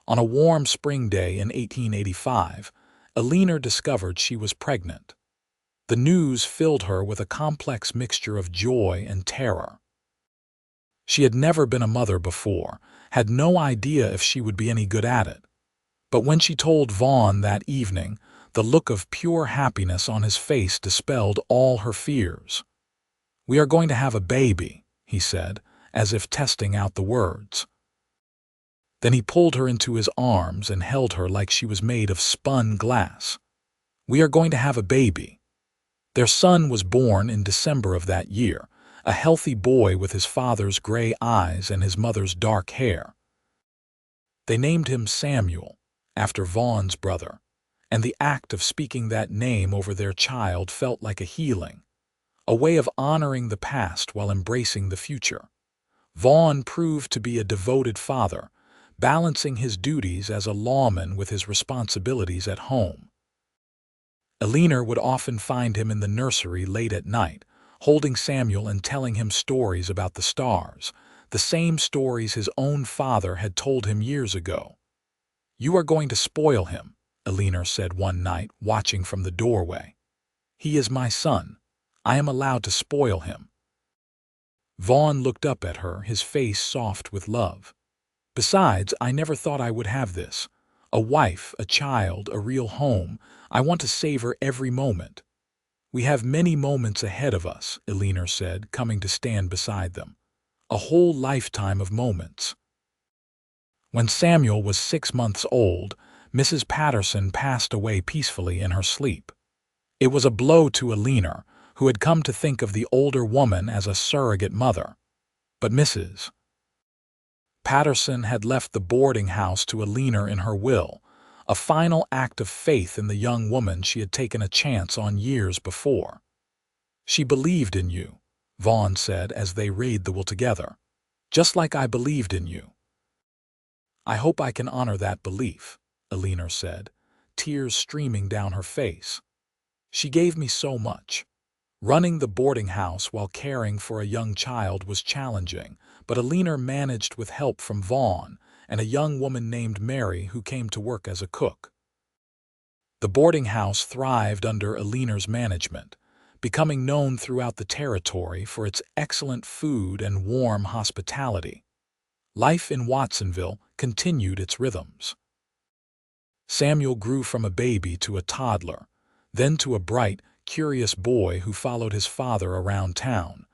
On a warm spring day in 1885, Eleanor discovered she was pregnant. The news filled her with a complex mixture of joy and terror. She had never been a mother before, had no idea if she would be any good at it. But when she told Vaughn that evening, the look of pure happiness on his face dispelled all her fears. "We are going to have a baby," he said, as if testing out the words. Then he pulled her into his arms and held her like she was made of spun glass. "We are going to have a baby." Their son was born in December of that year, a healthy boy with his father's gray eyes and his mother's dark hair. They named him Samuel, after Vaughn's brother, and the act of speaking that name over their child felt like a healing, a way of honoring the past while embracing the future. Vaughn proved to be a devoted father, balancing his duties as a lawman with his responsibilities at home. Eleanor would often find him in the nursery late at night, holding Samuel and telling him stories about the stars, the same stories his own father had told him years ago. "You are going to spoil him," Eleanor said one night, watching from the doorway. "He is my son. I am allowed to spoil him." Vaughn looked up at her, his face soft with love. "Besides, I never thought I would have this. A wife, a child, a real home. I want to savor every moment." "We have many moments ahead of us," Eleanor said, coming to stand beside them. "A whole lifetime of moments." When Samuel was 6 months old, Mrs. Patterson passed away peacefully in her sleep. It was a blow to Eleanor, who had come to think of the older woman as a surrogate mother. But Mrs. Patterson had left the boarding house to Eleanor in her will, a final act of faith in the young woman she had taken a chance on years before. "She believed in you," Vaughn said as they read the will together. "Just like I believed in you." "I hope I can honor that belief," Eleanor said, tears streaming down her face. "She gave me so much." Running the boarding house while caring for a young child was challenging, but Eleanor managed with help from Vaughn and a young woman named Mary who came to work as a cook. The boarding house thrived under Eleanor's management, becoming known throughout the territory for its excellent food and warm hospitality. Life in Watsonville continued its rhythms. Samuel grew from a baby to a toddler, then to a bright, curious boy who followed his father around town,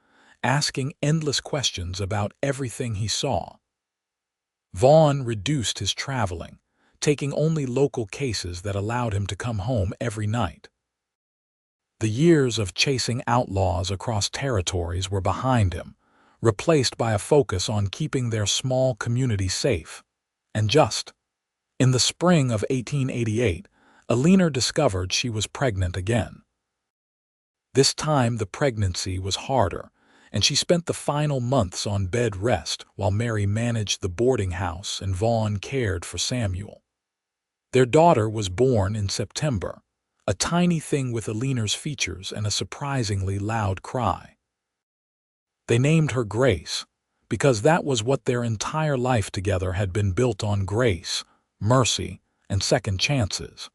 asking endless questions about everything he saw. Vaughn reduced his traveling, taking only local cases that allowed him to come home every night. The years of chasing outlaws across territories were behind him, replaced by a focus on keeping their small community safe. And just in the spring of 1888, Eleanor discovered she was pregnant again. This time the pregnancy was harder, and she spent the final months on bed rest while Mary managed the boarding house and Vaughn cared for Samuel. Their daughter was born in September, a tiny thing with Eleanor's features and a surprisingly loud cry. They named her Grace, because that was what their entire life together had been built on: grace, mercy, and second chances.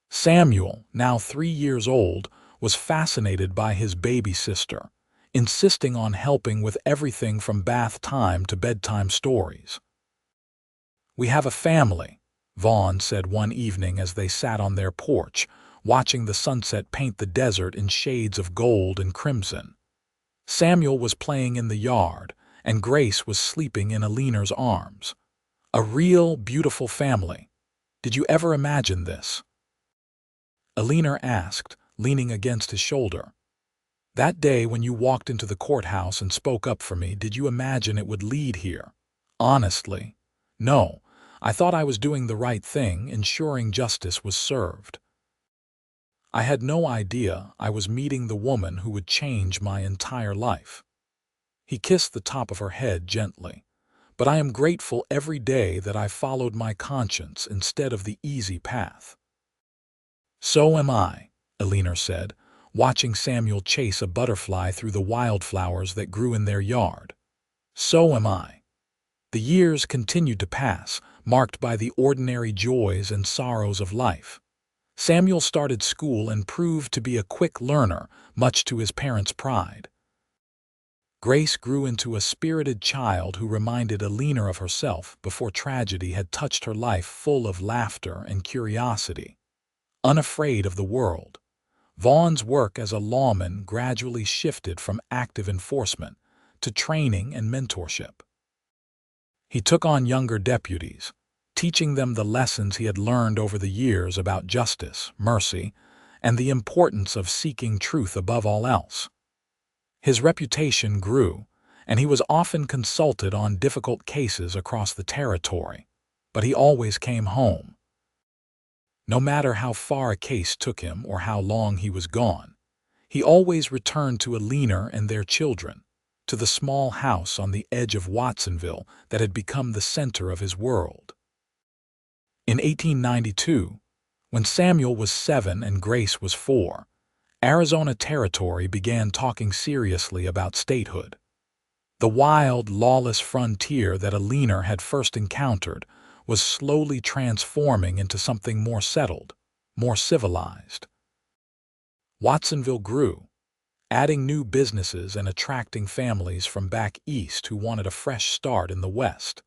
Samuel, now 3 years old, was fascinated by his baby sister, insisting on helping with everything from bath time to bedtime stories. "We have a family," Vaughn said one evening as they sat on their porch, watching the sunset paint the desert in shades of gold and crimson. Samuel was playing in the yard, and Grace was sleeping in Eleanor's arms. "A real, beautiful family. Did you ever imagine this?" Eleanor asked, leaning against his shoulder. "That day when you walked into the courthouse and spoke up for me, did you imagine it would lead here?" "Honestly, no. I thought I was doing the right thing, ensuring justice was served. I had no idea I was meeting the woman who would change my entire life." He kissed the top of her head gently. "But I am grateful every day that I followed my conscience instead of the easy path." "So am I," Eleanor said, watching Samuel chase a butterfly through the wildflowers that grew in their yard. "So am I." The years continued to pass, marked by the ordinary joys and sorrows of life. Samuel started school and proved to be a quick learner, much to his parents' pride. Grace grew into a spirited child who reminded Eleanor of herself before tragedy had touched her life, full of laughter and curiosity. Unafraid of the world, Vaughn's work as a lawman gradually shifted from active enforcement to training and mentorship. He took on younger deputies, teaching them the lessons he had learned over the years about justice, mercy, and the importance of seeking truth above all else. His reputation grew, and he was often consulted on difficult cases across the territory, but he always came home. No matter how far a case took him or how long he was gone, he always returned to Eleanor and their children, to the small house on the edge of Watsonville that had become the center of his world. In 1892, when Samuel was 7 and Grace was 4, Arizona Territory began talking seriously about statehood. The wild, lawless frontier that Eleanor had first encountered was slowly transforming into something more settled, more civilized. Watsonville grew, adding new businesses and attracting families from back east who wanted a fresh start in the West.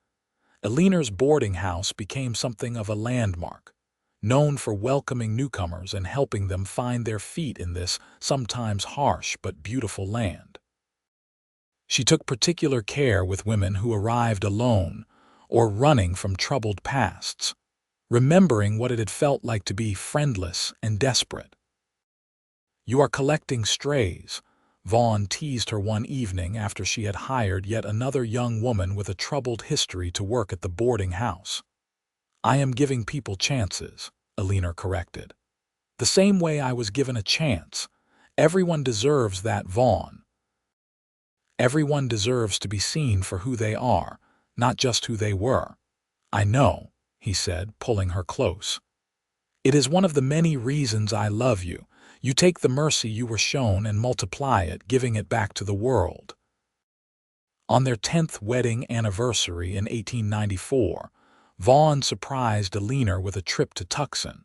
Eleanor's boarding house became something of a landmark, known for welcoming newcomers and helping them find their feet in this sometimes harsh but beautiful land. She took particular care with women who arrived alone or running from troubled pasts, remembering what it had felt like to be friendless and desperate. "You are collecting strays," Vaughn teased her one evening after she had hired yet another young woman with a troubled history to work at the boarding house. "I am giving people chances," Eleanor corrected. "The same way I was given a chance. Everyone deserves that, Vaughn. Everyone deserves to be seen for who they are, not just who they were." "I know," he said, pulling her close. "It is one of the many reasons I love you. You take the mercy you were shown and multiply it, giving it back to the world." On their 10th wedding anniversary in 1894, Vaughn surprised Eleanor with a trip to Tucson,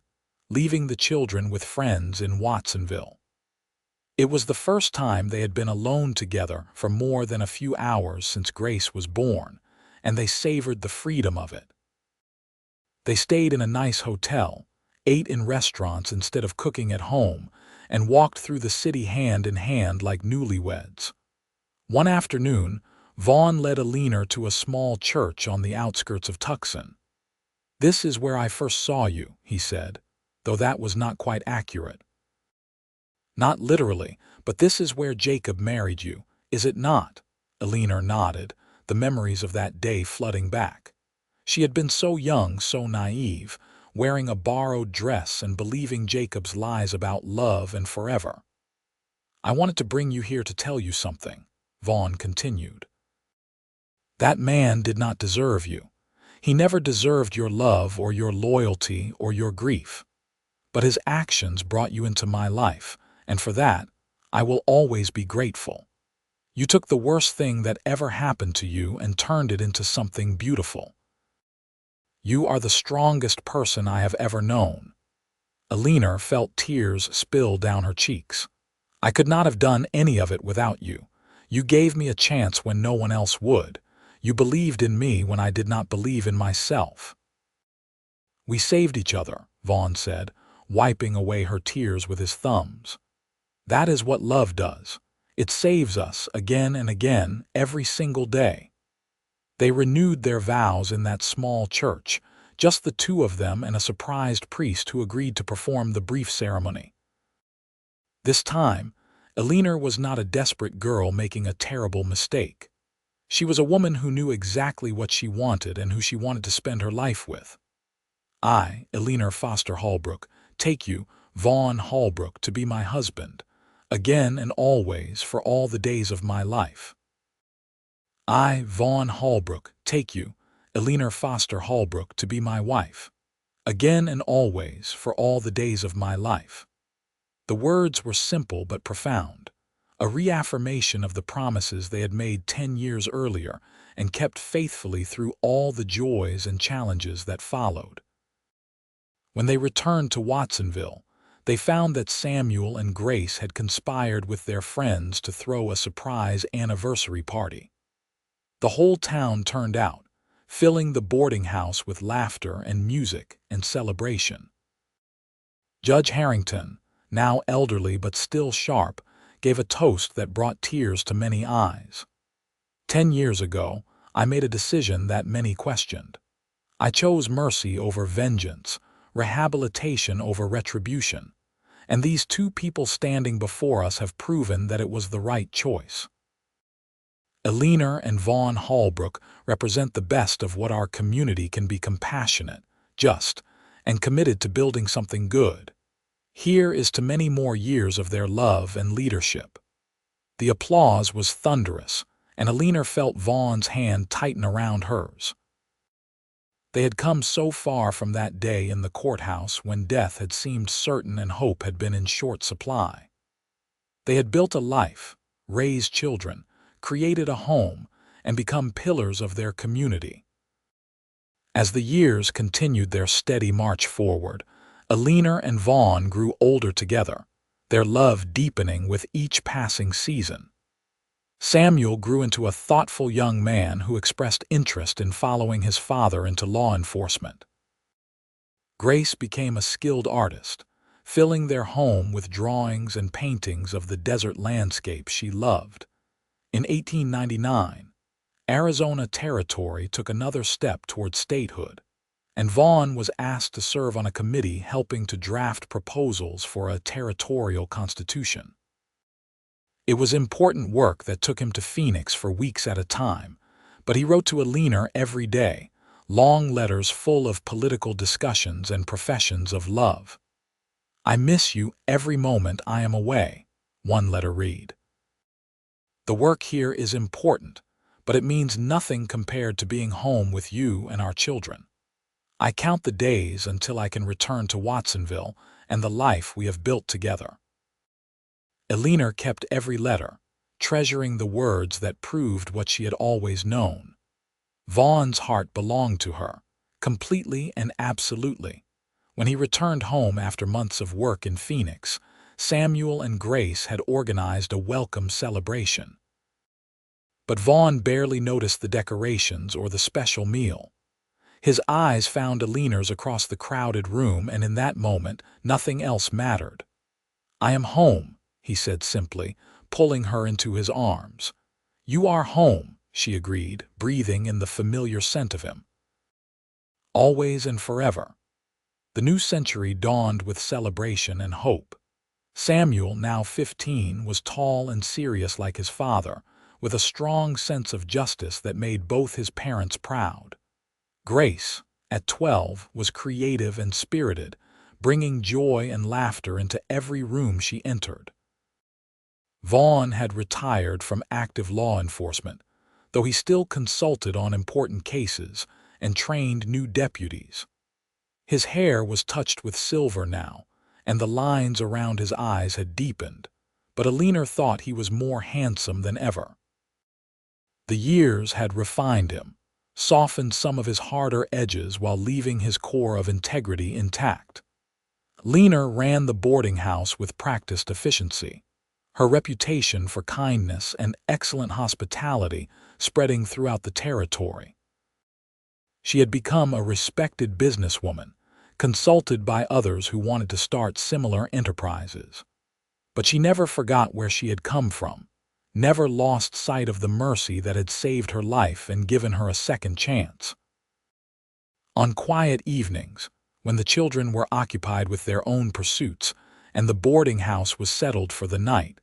leaving the children with friends in Watsonville. It was the first time they had been alone together for more than a few hours since Grace was born, and they savored the freedom of it. They stayed in a nice hotel, ate in restaurants instead of cooking at home, and walked through the city hand in hand like newlyweds. One afternoon, Vaughn led Eleanor to a small church on the outskirts of Tucson. "This is where I first saw you," he said, though that was not quite accurate. "Not literally, but this is where Jacob married you, is it not?" Eleanor nodded, the memories of that day flooding back. She had been so young, so naive, wearing a borrowed dress and believing Jacob's lies about love and forever. "I wanted to bring you here to tell you something," Vaughn continued. "That man did not deserve you. He never deserved your love or your loyalty or your grief. But his actions brought you into my life, and for that, I will always be grateful. You took the worst thing that ever happened to you and turned it into something beautiful. You are the strongest person I have ever known." Eleanor felt tears spill down her cheeks. "I could not have done any of it without you. You gave me a chance when no one else would. You believed in me when I did not believe in myself." "We saved each other," Vaughn said, wiping away her tears with his thumbs. "That is what love does. It saves us again and again, every single day." They renewed their vows in that small church, just the two of them and a surprised priest who agreed to perform the brief ceremony. This time, Eleanor was not a desperate girl making a terrible mistake. She was a woman who knew exactly what she wanted and who she wanted to spend her life with. "I, Eleanor Foster Holbrook, take you, Vaughn Holbrook, to be my husband, again and always for all the days of my life. I, Vaughn Holbrook, take you, Eleanor Foster Holbrook, to be my wife, again and always for all the days of my life." The words were simple but profound, a reaffirmation of the promises they had made 10 years earlier and kept faithfully through all the joys and challenges that followed. When they returned to Watsonville, they found that Samuel and Grace had conspired with their friends to throw a surprise anniversary party. The whole town turned out, filling the boarding house with laughter and music and celebration. Judge Harrington, now elderly but still sharp, gave a toast that brought tears to many eyes. 10 years ago, I made a decision that many questioned. I chose mercy over vengeance, rehabilitation over retribution, and these two people standing before us have proven that it was the right choice. Eleanor and Vaughn Holbrook represent the best of what our community can be: compassionate, just, and committed to building something good. Here is to many more years of their love and leadership. The applause was thunderous, and Eleanor felt Vaughn's hand tighten around hers. They had come so far from that day in the courthouse when death had seemed certain and hope had been in short supply. They had built a life, raised children, created a home, and become pillars of their community. As the years continued their steady march forward, Eleanor and Vaughn grew older together, their love deepening with each passing season. Samuel grew into a thoughtful young man who expressed interest in following his father into law enforcement. Grace became a skilled artist, filling their home with drawings and paintings of the desert landscape she loved. In 1899, Arizona Territory took another step toward statehood, and Vaughn was asked to serve on a committee helping to draft proposals for a territorial constitution. It was important work that took him to Phoenix for weeks at a time, but he wrote to Eleanor every day, long letters full of political discussions and professions of love. "I miss you every moment I am away," one letter read. "The work here is important, but it means nothing compared to being home with you and our children. I count the days until I can return to Watsonville and the life we have built together." Eleanor kept every letter, treasuring the words that proved what she had always known. Vaughn's heart belonged to her, completely and absolutely. When he returned home after months of work in Phoenix, Samuel and Grace had organized a welcome celebration. But Vaughn barely noticed the decorations or the special meal. His eyes found Eleanor's across the crowded room, and in that moment, nothing else mattered. "I am home," he said simply, pulling her into his arms. "You are home," she agreed, breathing in the familiar scent of him. Always and forever. The new century dawned with celebration and hope. Samuel, now 15, was tall and serious like his father, with a strong sense of justice that made both his parents proud. Grace, at 12, was creative and spirited, bringing joy and laughter into every room she entered. Vaughn had retired from active law enforcement, though he still consulted on important cases and trained new deputies. His hair was touched with silver now, and the lines around his eyes had deepened, but Eleanor thought he was more handsome than ever. The years had refined him, softened some of his harder edges while leaving his core of integrity intact. Eleanor ran the boarding house with practiced efficiency, her reputation for kindness and excellent hospitality spreading throughout the territory. She had become a respected businesswoman, consulted by others who wanted to start similar enterprises. But she never forgot where she had come from, never lost sight of the mercy that had saved her life and given her a second chance. On quiet evenings, when the children were occupied with their own pursuits and the boarding house was settled for the night,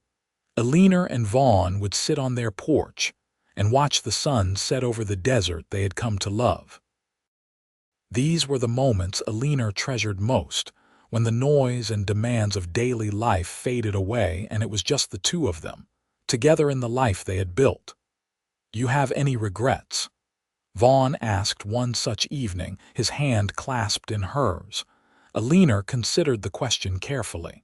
Eleanor and Vaughn would sit on their porch and watch the sun set over the desert they had come to love. These were the moments Eleanor treasured most, when the noise and demands of daily life faded away and it was just the two of them, together in the life they had built. "You have any regrets?" Vaughn asked one such evening, his hand clasped in hers. Eleanor considered the question carefully.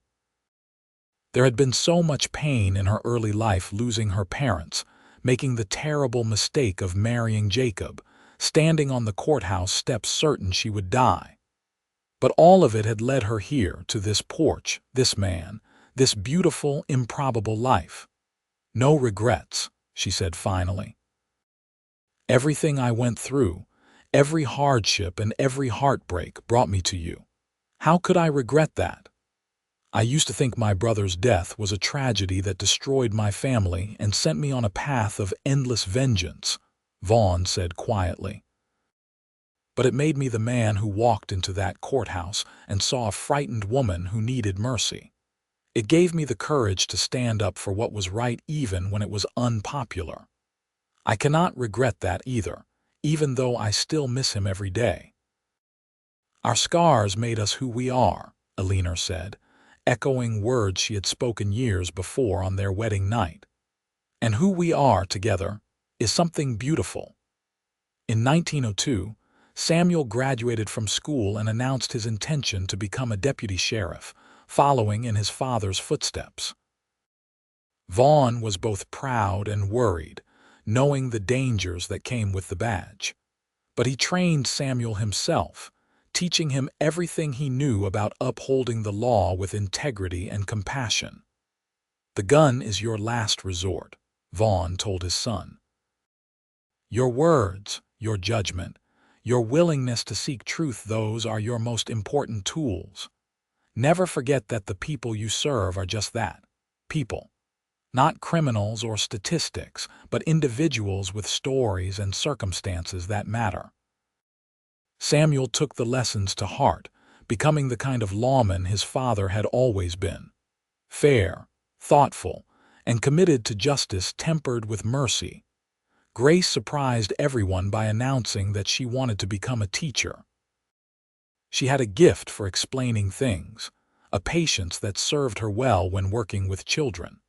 There had been so much pain in her early life, losing her parents, making the terrible mistake of marrying Jacob, standing on the courthouse steps certain she would die. But all of it had led her here, to this porch, this man, this beautiful, improbable life. "No regrets," she said finally. "Everything I went through, every hardship and every heartbreak brought me to you. How could I regret that? I used to think my brother's death was a tragedy that destroyed my family and sent me on a path of endless vengeance," Vaughn said quietly. "But it made me the man who walked into that courthouse and saw a frightened woman who needed mercy. It gave me the courage to stand up for what was right even when it was unpopular. I cannot regret that either, even though I still miss him every day." "Our scars made us who we are," Eleanor said, echoing words she had spoken years before on their wedding night. "And who we are together is something beautiful." In 1902, Samuel graduated from school and announced his intention to become a deputy sheriff, following in his father's footsteps. Vaughn was both proud and worried, knowing the dangers that came with the badge. But he trained Samuel himself, teaching him everything he knew about upholding the law with integrity and compassion. "The gun is your last resort," Vaughn told his son. "Your words, your judgment, your willingness to seek truth, those are your most important tools. Never forget that the people you serve are just that, people. Not criminals or statistics, but individuals with stories and circumstances that matter." Samuel took the lessons to heart, becoming the kind of lawman his father had always been. Fair, thoughtful, and committed to justice tempered with mercy. Grace surprised everyone by announcing that she wanted to become a teacher. She had a gift for explaining things, a patience that served her well when working with children.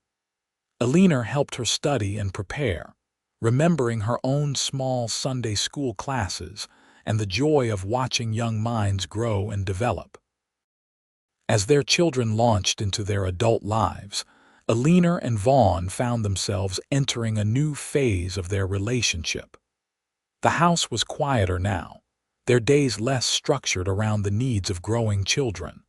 Eleanor helped her study and prepare, remembering her own small Sunday school classes and the joy of watching young minds grow and develop. As their children launched into their adult lives, Eleanor and Vaughn found themselves entering a new phase of their relationship. The house was quieter now, their days less structured around the needs of growing children.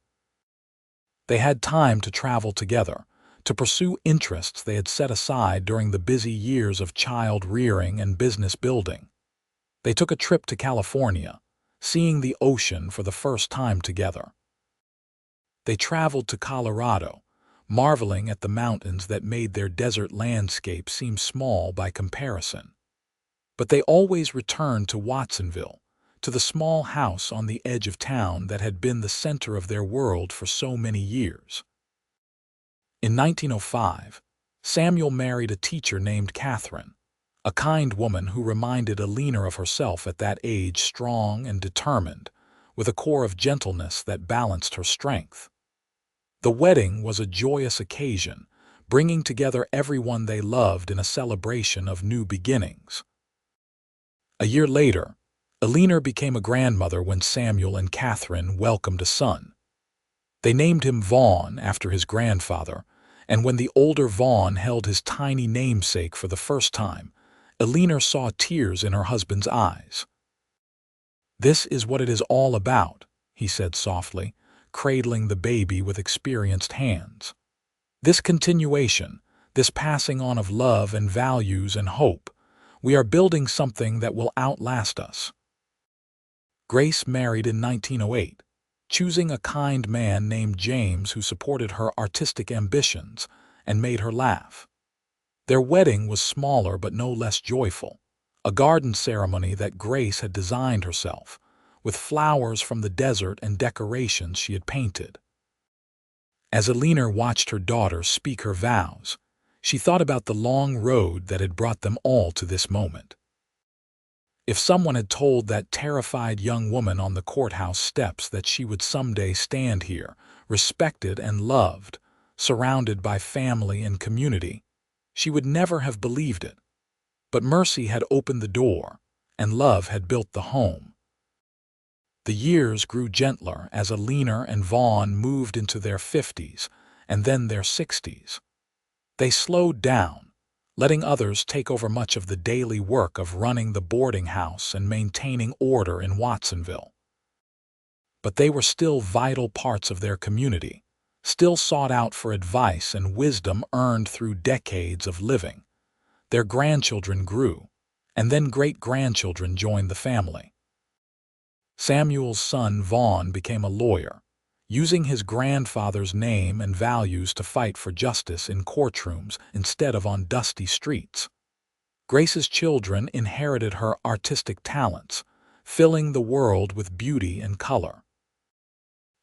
They had time to travel together, to pursue interests they had set aside during the busy years of child rearing and business building. They took a trip to California, seeing the ocean for the first time together. They traveled to Colorado, marveling at the mountains that made their desert landscape seem small by comparison. But they always returned to Watsonville, to the small house on the edge of town that had been the center of their world for so many years. In 1905, Samuel married a teacher named Catherine, a kind woman who reminded Eleanor of herself at that age, strong and determined, with a core of gentleness that balanced her strength. The wedding was a joyous occasion, bringing together everyone they loved in a celebration of new beginnings. A year later, Eleanor became a grandmother when Samuel and Catherine welcomed a son. They named him Vaughn after his grandfather, and when the older Vaughn held his tiny namesake for the first time, Eleanor saw tears in her husband's eyes. "This is what it is all about," he said softly, cradling the baby with experienced hands. "This continuation, this passing on of love and values and hope, we are building something that will outlast us." Grace married in 1908, choosing a kind man named James who supported her artistic ambitions and made her laugh. Their wedding was smaller but no less joyful, a garden ceremony that Grace had designed herself, with flowers from the desert and decorations she had painted. As Eleanor watched her daughter speak her vows, she thought about the long road that had brought them all to this moment. If someone had told that terrified young woman on the courthouse steps that she would someday stand here, respected and loved, surrounded by family and community, she would never have believed it. But mercy had opened the door, and love had built the home. The years grew gentler as Eleanor and Vaughn moved into their 50s and then their 60s. They slowed down, letting others take over much of the daily work of running the boarding house and maintaining order in Watsonville. But they were still vital parts of their community, still sought out for advice and wisdom earned through decades of living. Their grandchildren grew, and then great-grandchildren joined the family. Samuel's son Vaughn became a lawyer, using his grandfather's name and values to fight for justice in courtrooms instead of on dusty streets. Grace's children inherited her artistic talents, filling the world with beauty and color.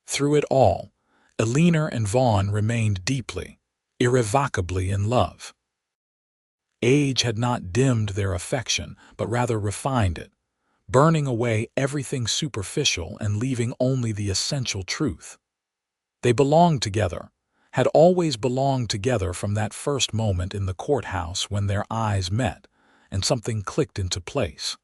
Through it all, Eleanor and Vaughn remained deeply, irrevocably in love. Age had not dimmed their affection, but rather refined it, burning away everything superficial and leaving only the essential truth. They belonged together, had always belonged together from that first moment in the courthouse when their eyes met and something clicked into place.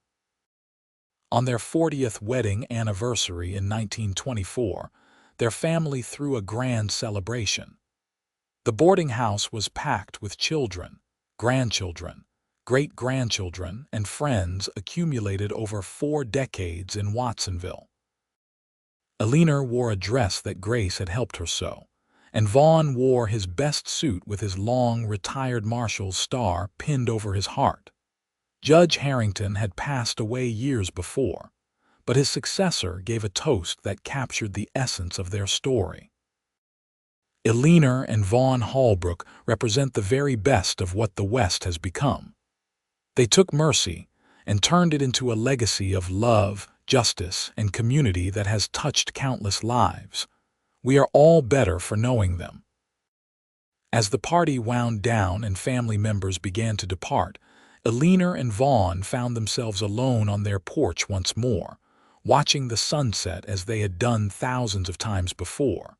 On their 40th wedding anniversary in 1924, their family threw a grand celebration. The boarding house was packed with children, grandchildren, great-grandchildren, and friends accumulated over 4 decades in Watsonville. Eleanor wore a dress that Grace had helped her sew, and Vaughn wore his best suit with his long, retired marshal's star pinned over his heart. Judge Harrington had passed away years before, but his successor gave a toast that captured the essence of their story. Eleanor and Vaughn Holbrook represent the very best of what the West has become. They took mercy and turned it into a legacy of love, justice, and community that has touched countless lives. We are all better for knowing them. As the party wound down and family members began to depart, Eleanor and Vaughn found themselves alone on their porch once more, watching the sunset as they had done thousands of times before.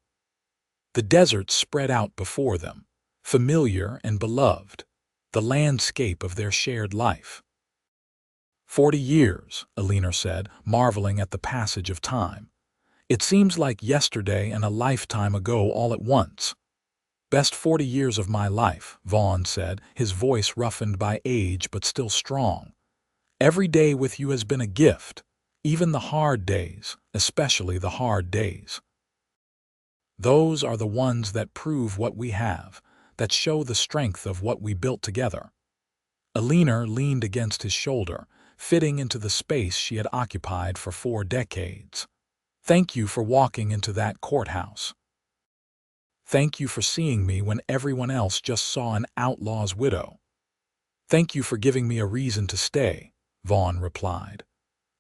The desert spread out before them, familiar and beloved, the landscape of their shared life. 40 years, Eleanor said, marveling at the passage of time. It seems like yesterday and a lifetime ago all at once. Best 40 years of my life, Vaughn said, his voice roughened by age but still strong. Every day with you has been a gift, even the hard days, especially the hard days. Those are the ones that prove what we have, that show the strength of what we built together. Eleanor leaned against his shoulder, fitting into the space she had occupied for 4 decades. Thank you for walking into that courthouse. Thank you for seeing me when everyone else just saw an outlaw's widow. Thank you for giving me a reason to stay, Vaughn replied.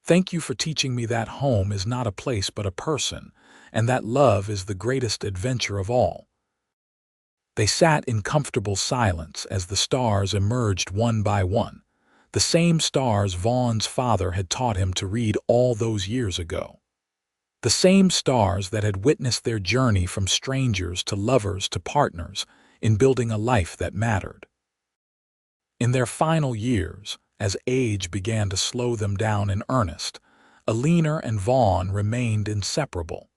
Thank you for teaching me that home is not a place but a person, and that love is the greatest adventure of all. They sat in comfortable silence as the stars emerged one by one, the same stars Vaughn's father had taught him to read all those years ago. The same stars that had witnessed their journey from strangers to lovers to partners in building a life that mattered. In their final years, as age began to slow them down in earnest, Eleanor and Vaughn remained inseparable.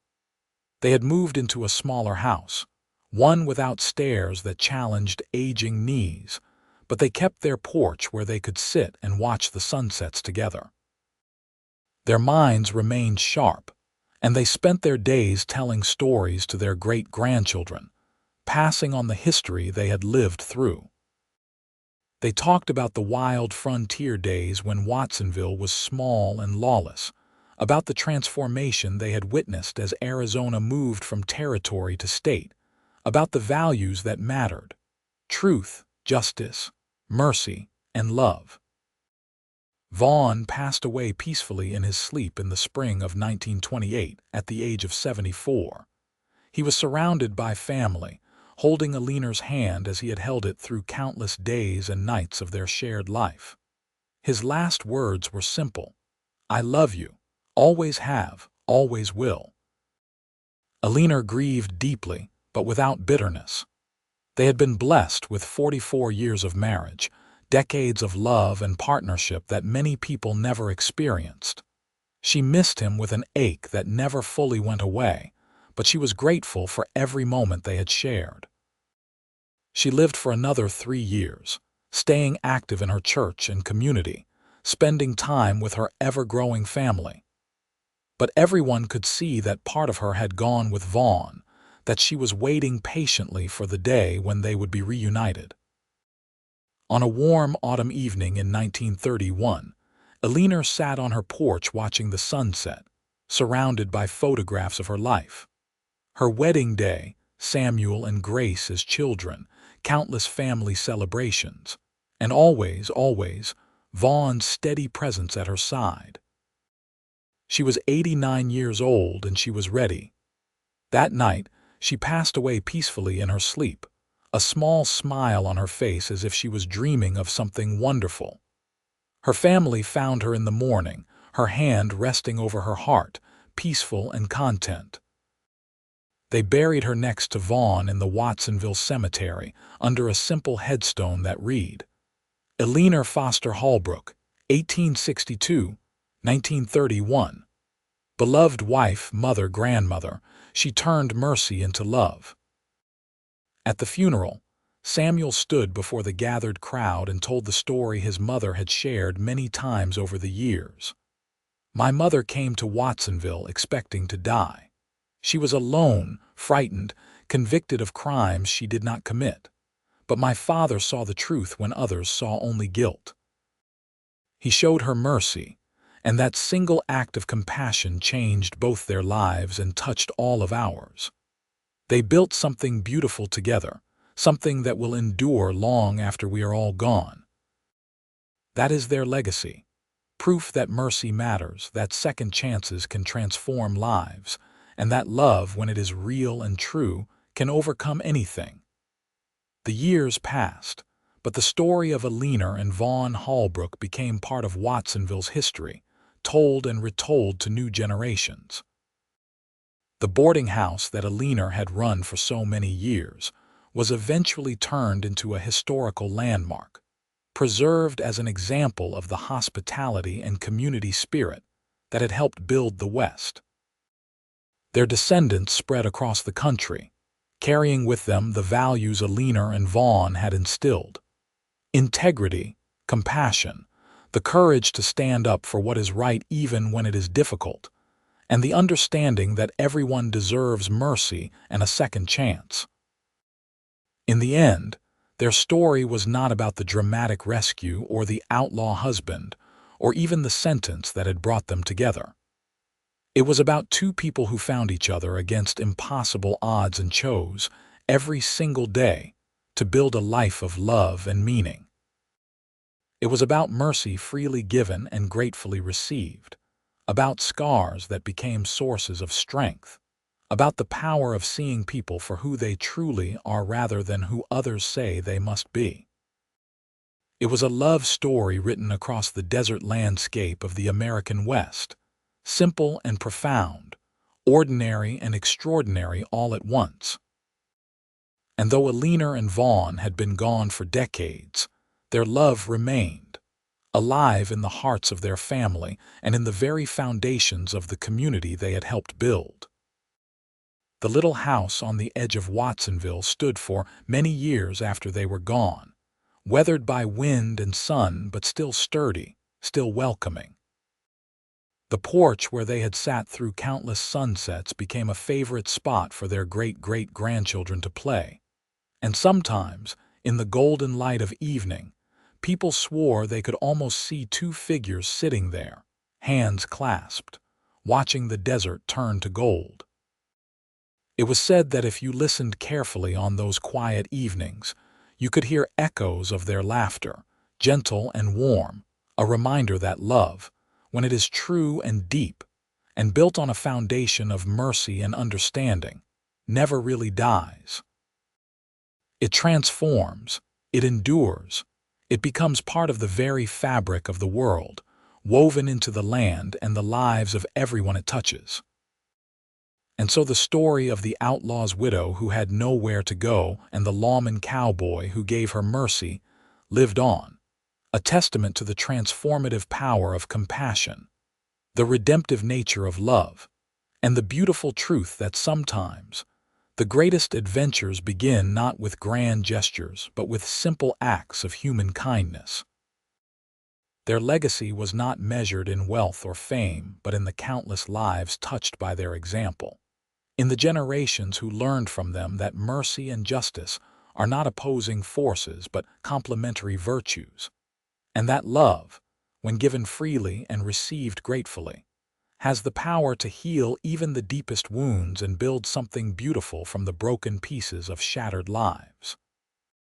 They had moved into a smaller house, one without stairs that challenged aging knees, but they kept their porch where they could sit and watch the sunsets together. Their minds remained sharp, and they spent their days telling stories to their great-grandchildren, passing on the history they had lived through. They talked about the wild frontier days when Watsonville was small and lawless, about the transformation they had witnessed as Arizona moved from territory to state, about the values that mattered: truth, justice, mercy, and love. Vaughn passed away peacefully in his sleep in the spring of 1928 at the age of 74. He was surrounded by family, holding Eleanor's hand as he had held it through countless days and nights of their shared life. His last words were simple: "I love you, always have, always will." Eleanor grieved deeply, but without bitterness. They had been blessed with 44 years of marriage, decades of love and partnership that many people never experienced. She missed him with an ache that never fully went away, but she was grateful for every moment they had shared. She lived for another 3 years, staying active in her church and community, spending time with her ever-growing family. But everyone could see that part of her had gone with Vaughn, that she was waiting patiently for the day when they would be reunited. On a warm autumn evening in 1931, Eleanor sat on her porch watching the sunset, surrounded by photographs of her life. Her wedding day, Samuel and Grace as children, countless family celebrations, and always, Vaughn's steady presence at her side. She was 89 years old and she was ready. That night, she passed away peacefully in her sleep, a small smile on her face as if she was dreaming of something wonderful. Her family found her in the morning, her hand resting over her heart, peaceful and content. They buried her next to Vaughn in the Watsonville cemetery under a simple headstone that read, "Eleanor Foster Holbrook, 1862–1931. Beloved wife, mother, grandmother, she turned mercy into love." At the funeral, Samuel stood before the gathered crowd and told the story his mother had shared many times over the years. "My mother came to Watsonville expecting to die. She was alone, frightened, convicted of crimes she did not commit. But my father saw the truth when others saw only guilt. He showed her mercy, and that single act of compassion changed both their lives and touched all of ours. They built something beautiful together, something that will endure long after we are all gone." That is their legacy. Proof that mercy matters, that second chances can transform lives, and that love, when it is real and true, can overcome anything. The years passed, but the story of Eleanor and Vaughn Holbrook became part of Watsonville's history, told and retold to new generations. The boarding house that Eleanor had run for so many years was eventually turned into a historical landmark, preserved as an example of the hospitality and community spirit that had helped build the West. Their descendants spread across the country, carrying with them the values Eleanor and Vaughn had instilled: integrity, compassion, the courage to stand up for what is right even when it is difficult, and the understanding that everyone deserves mercy and a second chance. In the end, their story was not about the dramatic rescue or the outlaw husband, or even the sentence that had brought them together. It was about two people who found each other against impossible odds and chose, every single day, to build a life of love and meaning. It was about mercy freely given and gratefully received, about scars that became sources of strength, about the power of seeing people for who they truly are rather than who others say they must be. It was a love story written across the desert landscape of the American West, simple and profound, ordinary and extraordinary all at once. And though Eleanor and Vaughn had been gone for decades, their love remained, alive in the hearts of their family and in the very foundations of the community they had helped build. The little house on the edge of Watsonville stood for many years after they were gone, weathered by wind and sun but still sturdy, still welcoming. The porch where they had sat through countless sunsets became a favorite spot for their great-great-grandchildren to play, and sometimes, in the golden light of evening, people swore they could almost see two figures sitting there, hands clasped, watching the desert turn to gold. It was said that if you listened carefully on those quiet evenings, you could hear echoes of their laughter, gentle and warm, a reminder that love, when it is true and deep, and built on a foundation of mercy and understanding, never really dies. It transforms, it endures, it becomes part of the very fabric of the world, woven into the land and the lives of everyone it touches. And so the story of the outlaw's widow who had nowhere to go and the lawman cowboy who gave her mercy lived on, a testament to the transformative power of compassion, the redemptive nature of love, and the beautiful truth that sometimes the greatest adventures begin not with grand gestures but with simple acts of human kindness. Their legacy was not measured in wealth or fame, but in the countless lives touched by their example, in the generations who learned from them that mercy and justice are not opposing forces but complementary virtues, and that love, when given freely and received gratefully, has the power to heal even the deepest wounds and build something beautiful from the broken pieces of shattered lives.